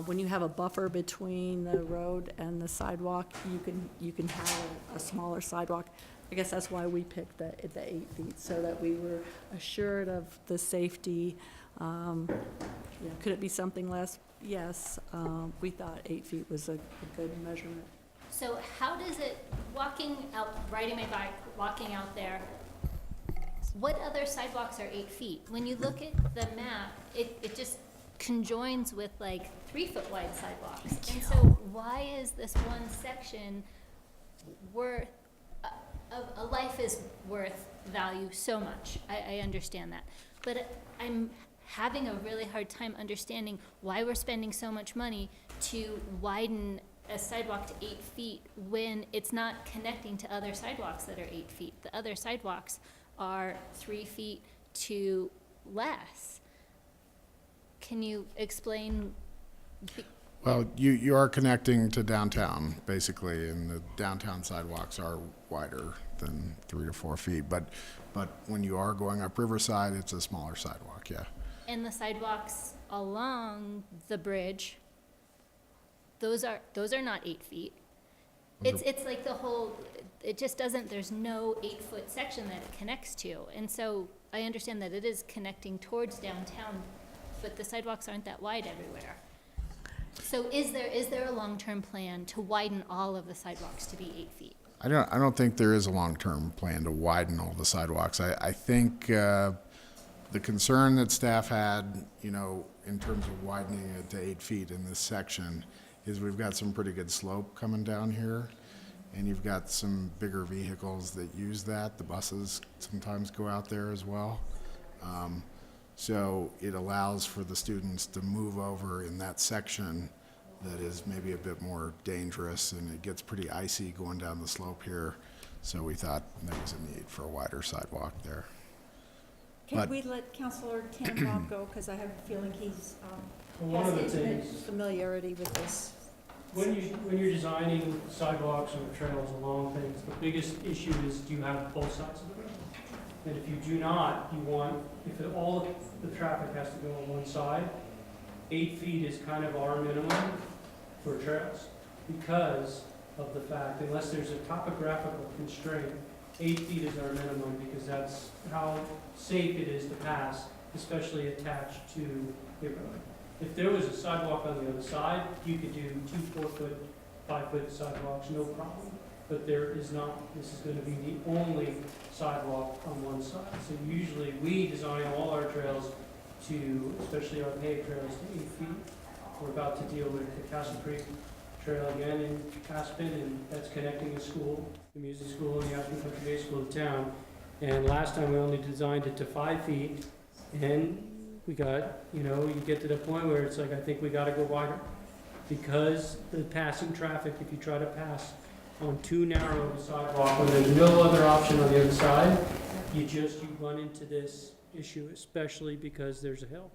When you have a buffer between the road and the sidewalk, you can have a smaller sidewalk. I guess that's why we picked the 8 feet, so that we were assured of the safety. Could it be something less? Yes. We thought 8 feet was a good measurement. So how does it, riding my bike, walking out there, what other sidewalks are 8 feet? When you look at the map, it just conjoins with like 3-foot wide sidewalks. And so why is this one section worth, a life is worth value so much? I understand that. But I'm having a really hard time understanding why we're spending so much money to widen a sidewalk to 8 feet when it's not connecting to other sidewalks that are 8 feet. The other sidewalks are 3 feet to less. Can you explain? Well, you are connecting to downtown, basically, and the downtown sidewalks are wider than 3 to 4 feet. But when you are going up Riverside, it's a smaller sidewalk, yeah. And the sidewalks along the bridge, those are not 8 feet. It's like the whole, it just doesn't, there's no 8-foot section that it connects to. And so I understand that it is connecting towards downtown, but the sidewalks aren't that wide everywhere. So is there a long-term plan to widen all of the sidewalks to be 8 feet? I don't think there is a long-term plan to widen all the sidewalks. I think the concern that staff had, you know, in terms of widening it to 8 feet in this section is we've got some pretty good slope coming down here, and you've got some bigger vehicles that use that. The buses sometimes go out there as well. So it allows for the students to move over in that section that is maybe a bit more dangerous, and it gets pretty icy going down the slope here. So we thought there was a need for a wider sidewalk there. Can we let Councilor Tannenbaum go, because I have a feeling he's, One of the has intimate things, familiarity with this. when you're designing sidewalks or trails along things, the biggest issue is, do you have both sides of the road? And if you do not, you want, if all the traffic has to go on one side, 8 feet is kind of our minimum for trails, because of the fact, unless there's a topographical constraint, 8 feet is our minimum, because that's how safe it is to pass, especially attached to a road. If there was a sidewalk on the other side, you could do 2 4-foot, 5-foot sidewalks, no problem. But there is not. This is going to be the only sidewalk on one side. So usually we design all our trails to, especially our paved trails, to 8 feet. We're about to deal with the Castle Creek Trail again in Aspen, and that's connecting a school, the music school, and the Aspen Country Day School to town. And last time we only designed it to 5 feet, and we got, you get to the point where it's like, I think we gotta go wider. Because the passing traffic, if you try to pass on too narrow of a sidewalk, when there's no other option on the other side, you run into this issue, especially because there's a hill.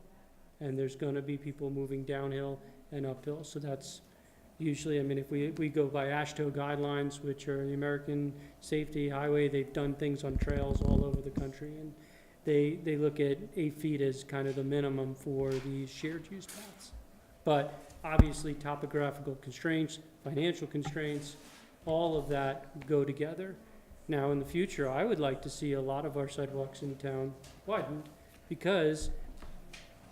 And there's gonna be people moving downhill and uphill, so that's usually, if we go by AASHTO guidelines, which are the American Safety Highway, they've done things on trails all over the country, and they look at 8 feet as kind of the minimum for these shared use paths. But obviously topographical constraints, financial constraints, all of that go together. Now, in the future, I would like to see a lot of our sidewalks in town widened, because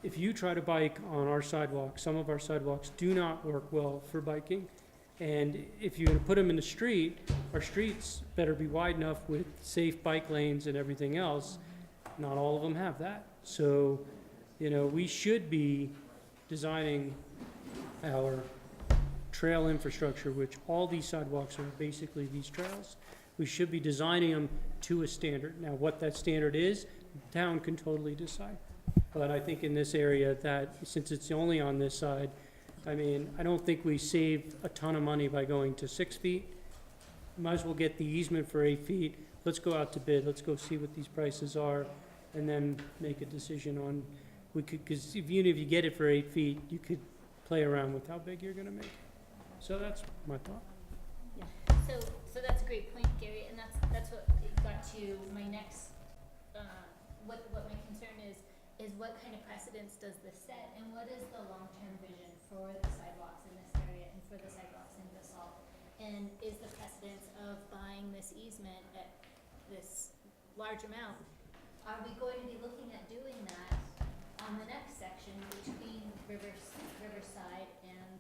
if you try to bike on our sidewalks, some of our sidewalks do not work well for biking. And if you're gonna put them in the street, our streets better be wide enough with safe bike lanes and everything else. Not all of them have that. So, we should be designing our trail infrastructure, which all these sidewalks are basically these trails. We should be designing them to a standard. Now, what that standard is, the town can totally decide. But I think in this area that, since it's only on this side, I don't think we saved a ton of money by going to 6 feet. Might as well get the easement for 8 feet. Let's go out to bid. Let's go see what these prices are, and then make a decision on, because even if you get it for 8 feet, you could play around with how big you're gonna make it. So that's my thought. Yeah, so that's a great point, Gary, and that's what it got to my next, what my concern is what kind of precedence does this set, and what is the long-term vision for the sidewalks in this area and for the sidewalks in Basalt? And is the precedence of buying this easement at this large amount, are we going to be looking at doing that on the next section between Riverside and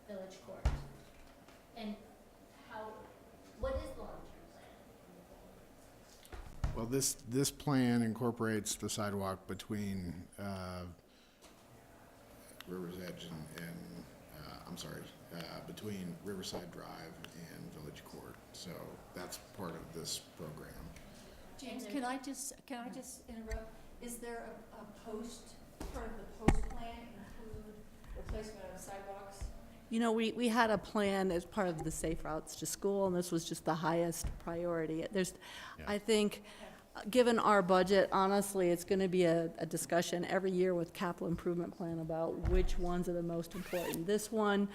Village Court? And what is the long-term plan? Well, this plan incorporates the sidewalk between River's Edge between Riverside Drive and Village Court. So that's part of this program. James, can I just interrupt? Is there a part of the post plan include replacement of sidewalks? We had a plan as part of the Safe Routes to School, and this was just the highest priority. I think, given our budget, honestly, it's gonna be a discussion every year with capital improvement plan about which ones are the most important. This one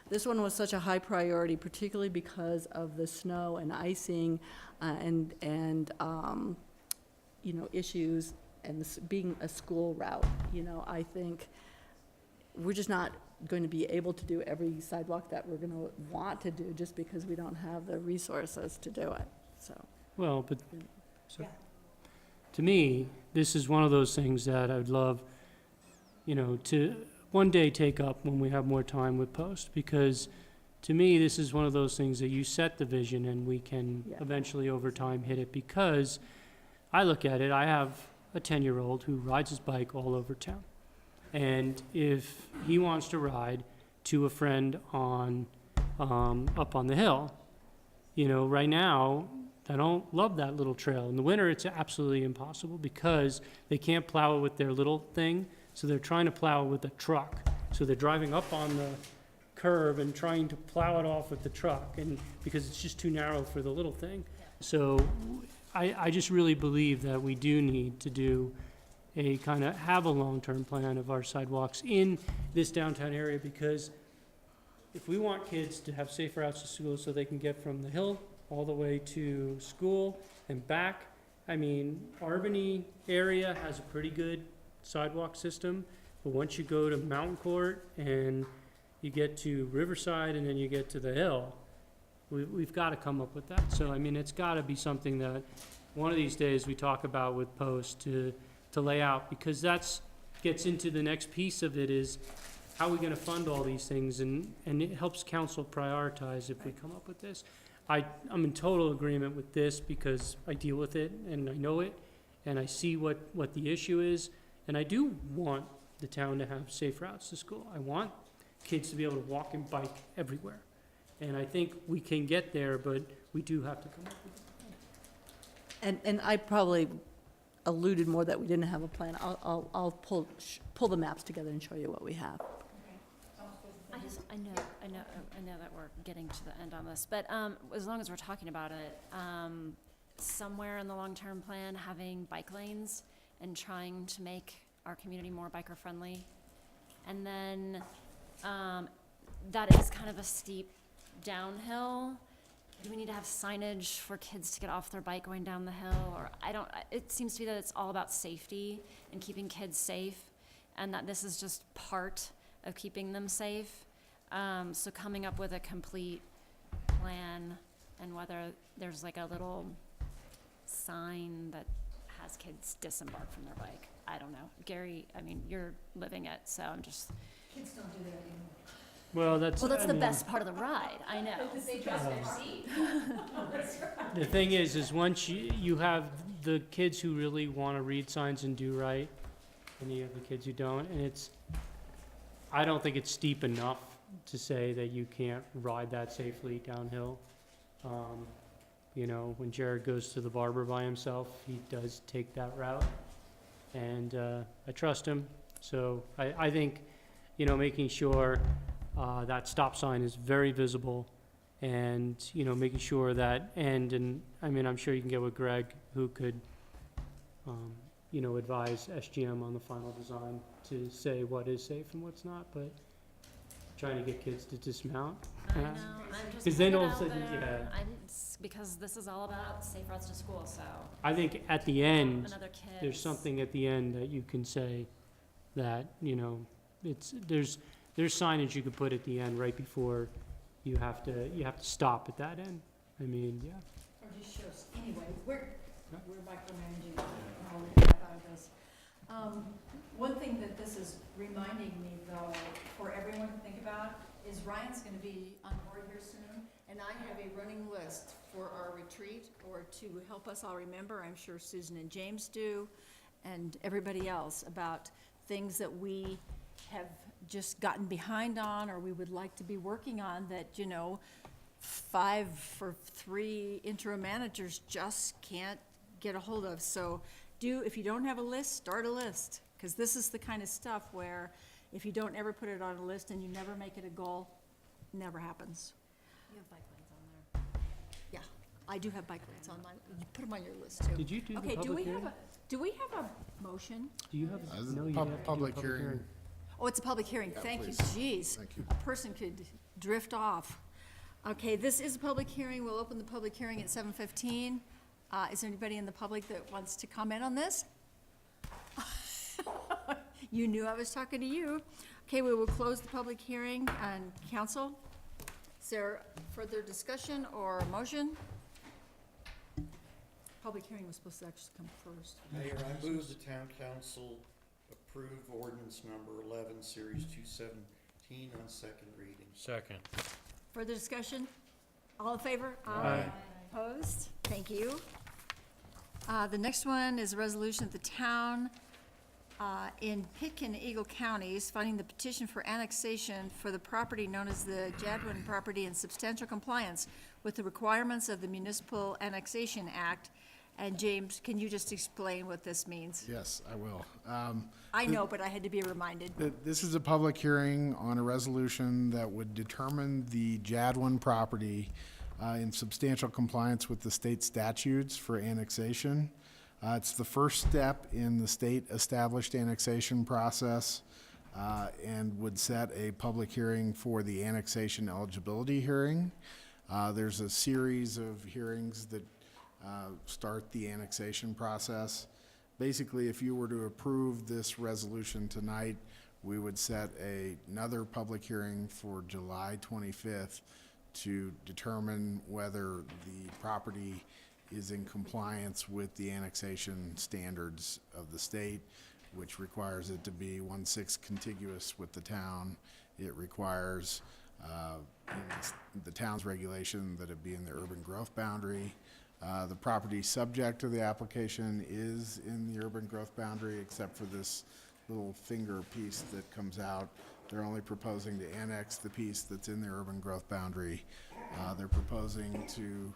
was such a high priority, particularly because of the snow and icing, and issues, and this being a school route. I think we're just not going to be able to do every sidewalk that we're gonna want to do, just because we don't have the resources to do it, so. Well, but, to me, this is one of those things that I would love, to one day take up when we have more time with post, because to me, this is one of those things that you set the vision and we can Yeah. eventually over time hit it, because I look at it, I have a 10-year-old who rides his bike all over town. And if he wants to ride to a friend on, up on the hill, you know, right now, I don't love that little trail. In the winter, it's absolutely impossible because they can't plow it with their little thing, so they're trying to plow it with a truck. So they're driving up on the curve and trying to plow it off with the truck, and because it's just too narrow for the little thing. So I just really believe that we do need to do a kind of have a long-term plan of our sidewalks in this downtown area, because if we want kids to have safe routes to school so they can get from the hill all the way to school and back, I mean, Albany area has a pretty good sidewalk system, but once you go to Mountain Court and you get to Riverside and then you get to the hill, we've got to come up with that. So, I mean, it's got to be something that one of these days we talk about with Post to lay out, because that's gets into the next piece of it is how are we going to fund all these things, and it helps council prioritize if we come up with this. I'm in total agreement with this because I deal with it and I know it and I see what the issue is, and I do want the town to have safe routes to school. I want kids to be able to walk and bike everywhere. And I think we can get there, but we do have to come up with it. And I probably alluded more that we didn't have a plan. I'll pull the maps together and show you what we have. I know that we're getting to the end on this, but as long as we're talking about it, somewhere in the long-term plan, having bike lanes and trying to make our community more biker-friendly. And then that is kind of a steep downhill. Do we need to have signage for kids to get off their bike going down the hill? Or it seems to be that it's all about safety and keeping kids safe, and that this is just part of keeping them safe. So coming up with a complete plan, and whether there's like a little sign that has kids disembark from their bike. I don't know. Gary, I mean, you're living it, so I'm just. Kids don't do that anymore. Well, that's the best part of the ride, I know. They trust their seat. The thing is once you have the kids who really want to read signs and do right, and you have the kids who don't, and I don't think it's steep enough to say that you can't ride that safely downhill. You know, when Jared goes to the barber by himself, he does take that route, and I trust him. So I think, you know, making sure that stop sign is very visible, and, you know, making sure that and I mean, I'm sure you can get with Greg, who could, you know, advise SGM on the final design to say what is safe and what's not, but trying to get kids to dismount. I know, I'm just Because then putting all it of a out sudden, there. yeah. Because this is all about safe routes to school, so. I think at the end, Another there's kids. something at the end that you can say that, you know, there's signage you could put at the end right before you have to stop at that end. I mean, yeah. Or just shows, anyway, we're micromanaging all the crap out of this. One thing that this is reminding me, though, for everyone to think about, is Ryan's gonna be on board here soon, and I have a running list for our retreat, or to help us all remember, I'm sure Susan and James do, and everybody else, about things that we have just gotten behind on, or we would like to be working on, that, you know, 5 or 3 interim managers just can't get a hold of. So if you don't have a list, start a list, because this is the kind of stuff where if you don't ever put it on a list and you never make it a goal, never happens. You have bike lanes on there. Yeah, I do have bike lanes on mine. You put them on your list too. Did you do the Okay, public hearing? do we have a motion? Do you have, no, you have to do a Public hearing. Oh, it's a public hearing. Thank you. please. Jeez. Thank you. A person could drift off. Okay, this is a public hearing. We'll open the public hearing at 7:15. Is there anybody in the public that wants to comment on this? You knew I was talking to you. Okay, we will close the public hearing. And council, is there further discussion or a motion? Public hearing was supposed to actually come first. Mayor, I move the town council approve ordinance number 11, Series 217 on second reading. Second. Further discussion? All in favor? Aye. Opposed? Thank you. The next one is a resolution of the town in Pitt and Eagle counties finding the petition for annexation for the property known as the Jadwin property in substantial compliance with the requirements of the Municipal Annexation Act. And James, can you just explain what this means? Yes, I will. I know, but I had to be reminded. This is a public hearing on a resolution that would determine the Jadwin property in substantial compliance with the state statutes for annexation. It's the first step in the state-established annexation process and would set a public hearing for the annexation eligibility hearing. There's a series of hearings that start the annexation process. Basically, if you were to approve this resolution tonight, we would set another public hearing for July 25th to determine whether the property is in compliance with the annexation standards of the state, which requires it to be 1/6 contiguous with the town. It requires in the town's regulation that it be in the urban growth boundary. The property subject to the application is in the urban growth boundary, except for this little finger piece that comes out. They're only proposing to annex the piece that's in the urban growth boundary. They're proposing to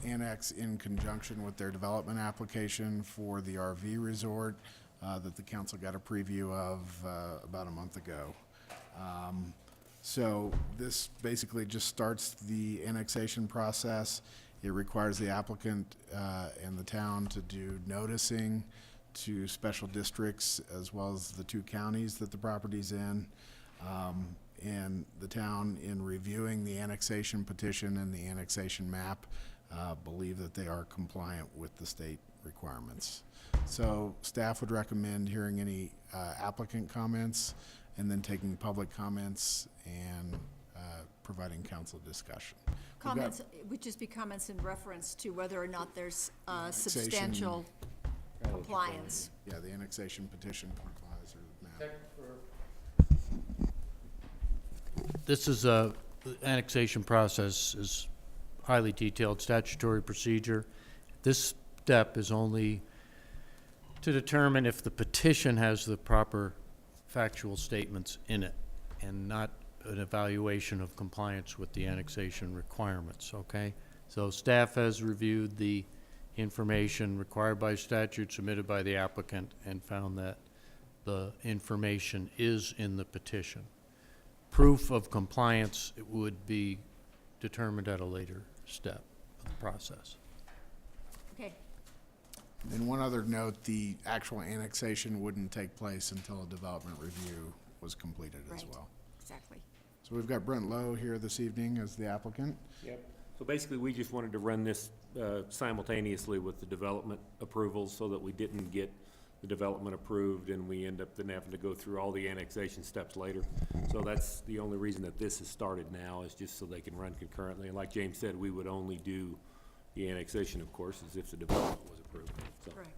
annex in conjunction with their development application for the RV resort that the council got a preview of about a month ago. So this basically just starts the annexation process. It requires the applicant and the town to do noticing to special districts as well as the 2 counties that the property's in. And the town, in reviewing the annexation petition and the annexation map, believe that they are compliant with the state requirements. So staff would recommend hearing any applicant comments and then taking public comments and providing council discussion. Comments, it would just be comments in reference to whether or not there's Annexation. substantial compliance. Yeah, the annexation petition complies or map. This is the annexation process is highly detailed statutory procedure. This step is only to determine if the petition has the proper factual statements in it and not an evaluation of compliance with the annexation requirements, okay? So staff has reviewed the information required by statute submitted by the applicant and found that the information is in the petition. Proof of compliance would be determined at a later step of the process. Okay. And one other note, the actual annexation wouldn't take place until a development review was completed as Right. well. Exactly. So we've got Brent Lowe here this evening as the applicant. Yep. So basically, we just wanted to run this simultaneously with the development approvals so that we didn't get the development approved and we end up then having to go through all the annexation steps later. So that's the only reason that this has started now, is just so they can run concurrently. And like James said, we would only do the annexation, of course, as if the development was approved. So. Correct.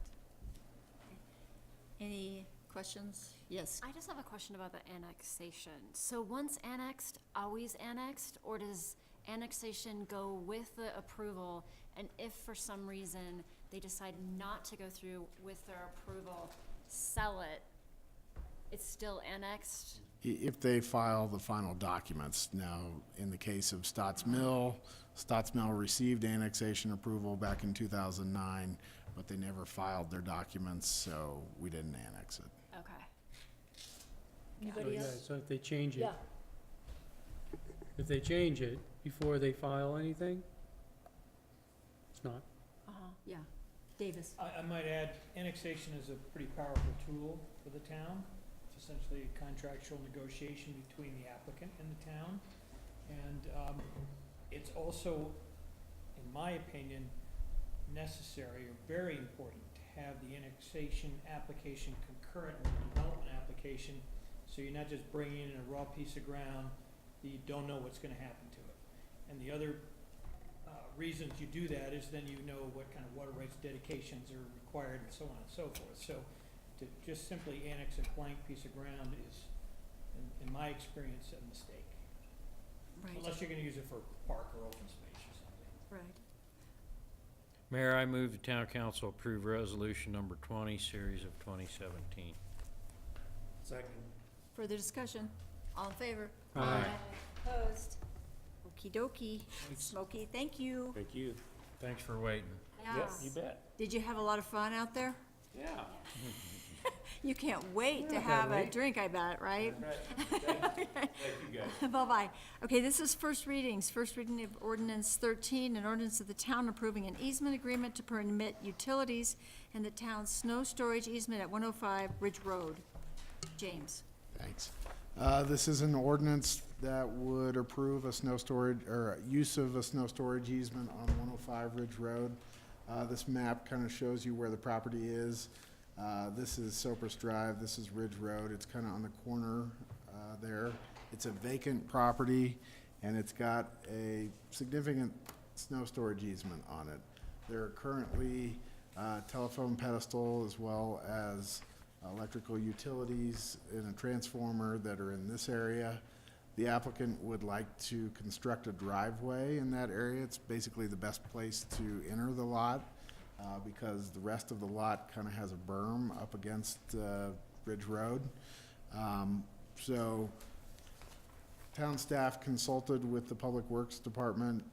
Any questions? Yes. I just have a question about the annexation. So once annexed, always annexed, or does annexation go with the approval? And if for some reason they decide not to go through with their approval, sell it, it's still annexed? If they file the final documents. Now, in the case of Stotts Mill received annexation approval back in 2009, but they never filed their documents, so we didn't annex it. Okay. Anybody else? So if they change it, Yeah. if they change it before they file anything, it's not. Yeah. Davis. I might add, annexation is a pretty powerful tool for the town. It's essentially a contractual negotiation between the applicant and the town. And it's also, in my opinion, necessary or very important to have the annexation application concurrent with the development application, so you're not just bringing in a raw piece of ground that you don't know what's going to happen to it. And the other reasons you do that is then you know what kind of water rights dedications are required and so on and so forth. So to just simply annex a blank piece of ground is, in my experience, a mistake. Right. Unless you're gonna use it for park or open space or something. Right. Mayor, I move the town council approve resolution number 20, series of 2017. Second. Further discussion? All in favor? Aye. Opposed? Okey dokey. Smokey, thank you. Thank you. Thanks for waiting. Yes, you bet. Did you have a lot of fun out there? Yeah. You can't wait to have a drink, I bet, right? Thank you, guys. Bye-bye. Okay, this is first readings. First reading of ordinance 13, an ordinance of the town approving an easement agreement to permit utilities in the town's snow storage easement at 105 Ridge Road. James. Thanks. This is an ordinance that would approve a snow storage, or use of a snow storage easement on 105 Ridge Road. This map kind of shows you where the property is. This is Sopris Drive, this is Ridge Road. It's kind of on the corner there. It's a vacant property, and it's got a significant snow storage easement on it. There are currently telephone pedestal as well as electrical utilities and a transformer that are in this area. The applicant would like to construct a driveway in that area. It's basically the best place to enter the lot because the rest of the lot kind of has a berm up against Ridge Road. So town staff consulted with the Public Works Department.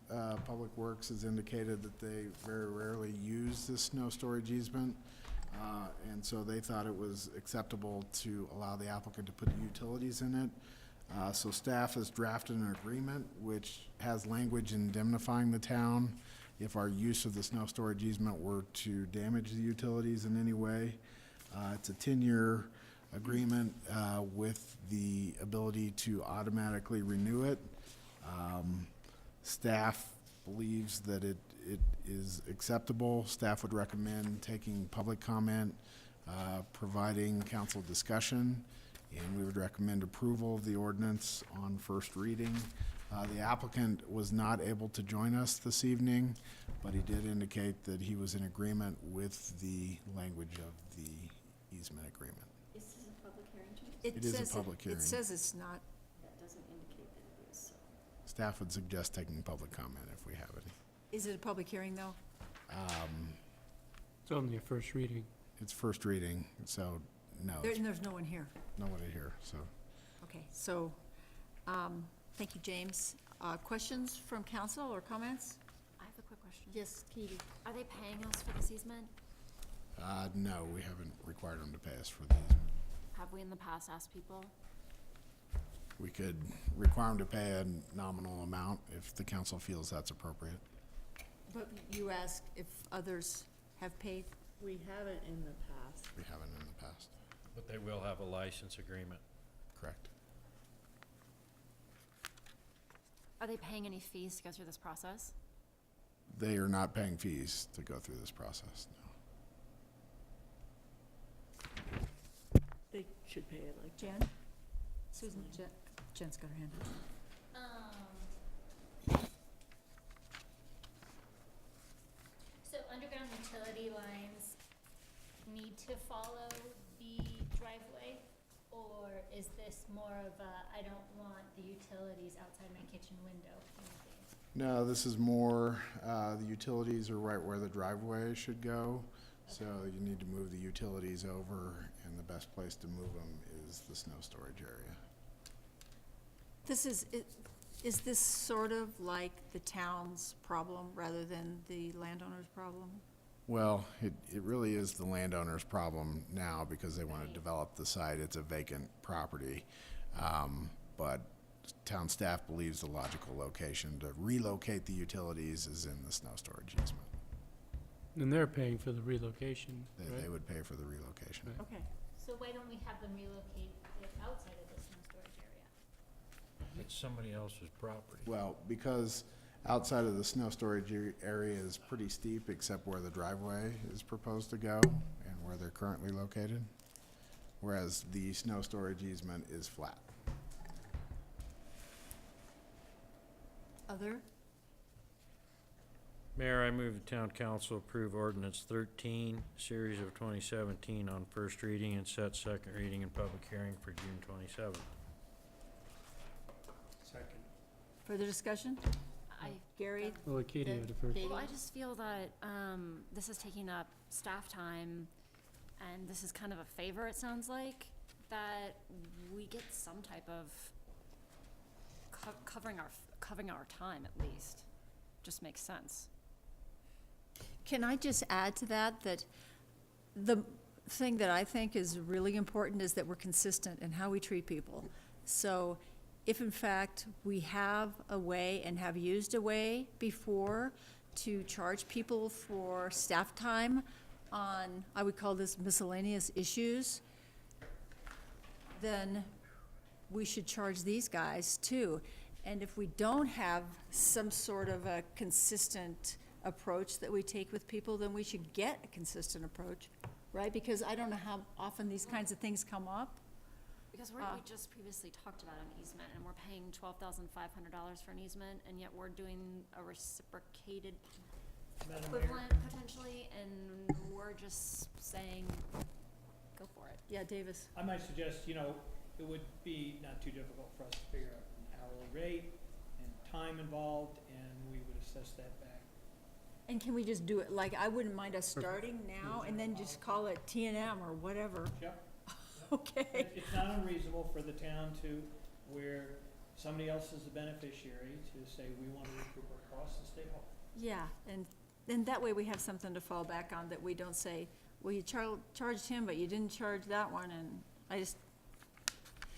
Public Works has indicated that they very rarely use this snow storage easement. And so they thought it was acceptable to allow the applicant to put utilities in it. So staff has drafted an agreement which has language indemnifying the town if our use of the snow storage easement were to damage the utilities in any way. It's a 10-year agreement with the ability to automatically renew it. Staff believes that it is acceptable. Staff would recommend taking public comment, providing council discussion, and we would recommend approval of the ordinance on first reading. The applicant was not able to join us this evening, but he did indicate that he was in agreement with the language of the easement agreement. Is this a public hearing, James? It is a public hearing. It says it's not. That doesn't indicate that it is, so. Staff would suggest taking public comment if we have any. Is it a public hearing, though? It's only a first reading. It's first reading, so no, And there's no one here. nobody here, so. Okay, so, thank you, James. Questions from council or comments? I have a quick question. Yes, Katie. Are they paying us for this easement? No, we haven't required them to pay us for the easement. Have we in the past asked people? We could require them to pay a nominal amount if the council feels that's appropriate. But you asked if others have paid? We haven't in the past. We haven't in the past. But they will have a license agreement. Correct. Are they paying any fees to go through this process? They are not paying fees to go through this process, no. They should pay it like. Jen? Susan, Jen's got her hand up. So underground utility lines need to follow the driveway? Or is this more of a, I don't want the utilities outside my kitchen window kind of thing? No, this is more, the utilities are right where the driveway should go. So you need to move the utilities over, and the best place to move them is the snow storage area. This is this sort of like the town's problem rather than the landowner's problem? Well, it really is the landowner's problem now because they want to develop the site. It's a vacant property. But town staff believes the logical location to relocate the utilities is in the snow storage easement. And they're paying for the relocation, They would pay for the relocation. Right. Okay. So why don't we have them relocate it outside of the snow storage area? It's somebody else's property. Well, because outside of the snow storage area is pretty steep except where the driveway is proposed to go and where they're currently located, whereas the snow storage easement is flat. Other? Mayor, I move the town council approve ordinance 13, series of 2017 on first reading and set second reading and public hearing for June 27th. Second. Further discussion? Gary? Well, Katie had a first. Katie? Well, I just feel that this is taking up staff time, and this is kind of a favor, it sounds like, that we get some type of covering our time at least. Just makes sense. Can I just add to that, that the thing that I think is really important is that we're consistent in how we treat people. So if in fact we have a way and have used a way before to charge people for staff time on, I would call this miscellaneous issues, then we should charge these guys too. And if we don't have some sort of a consistent approach that we take with people, then we should get a consistent approach, right? Because I don't know how often these kinds of things come up. Because we just previously talked about an easement, and we're paying $12,500 for an easement, and yet we're doing a reciprocated Madam Mayor? equivalent potentially, and we're just saying, go for it. Yeah, Davis? I might suggest, it would be not too difficult for us to figure out an hourly rate and time involved, and we would assess that back. And can we just do it, like, I wouldn't mind us starting now and then just call it T&M or whatever. Yep. Okay. It's not unreasonable for the town to, where somebody else is the beneficiary, to say, we want to recoup our costs and stay whole. Yeah, and then that way we have something to fall back on, that we don't say, well, you charged him, but you didn't charge that one, and I just,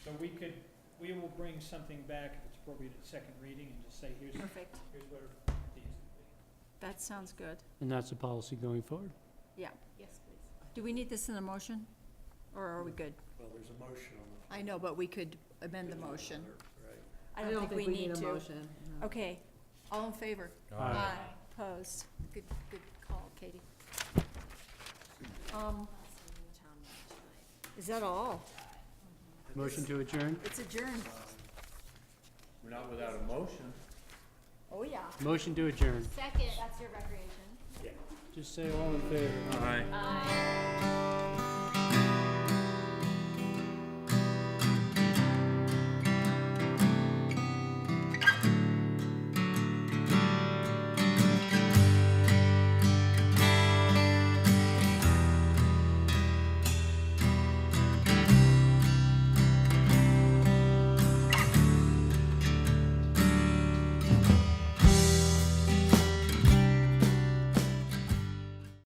So we will bring something back if it's appropriate at second reading and just say, here's perfect. what the easement would be. That sounds good. And that's a policy going forward. Yeah. Yes, please. Do we need this in a motion, or are we good? Well, there's a motion on the. I know, but we could amend the motion. Right. I don't think we need to. motion. no. Okay, all in favor? Aye. Opposed? Good call, Katie. Is that all? Motion to adjourn? It's adjourned. We're not without a motion. Oh, yeah. Motion to adjourn. Second, that's your recreation. Just say all in favor. Aye. Aye.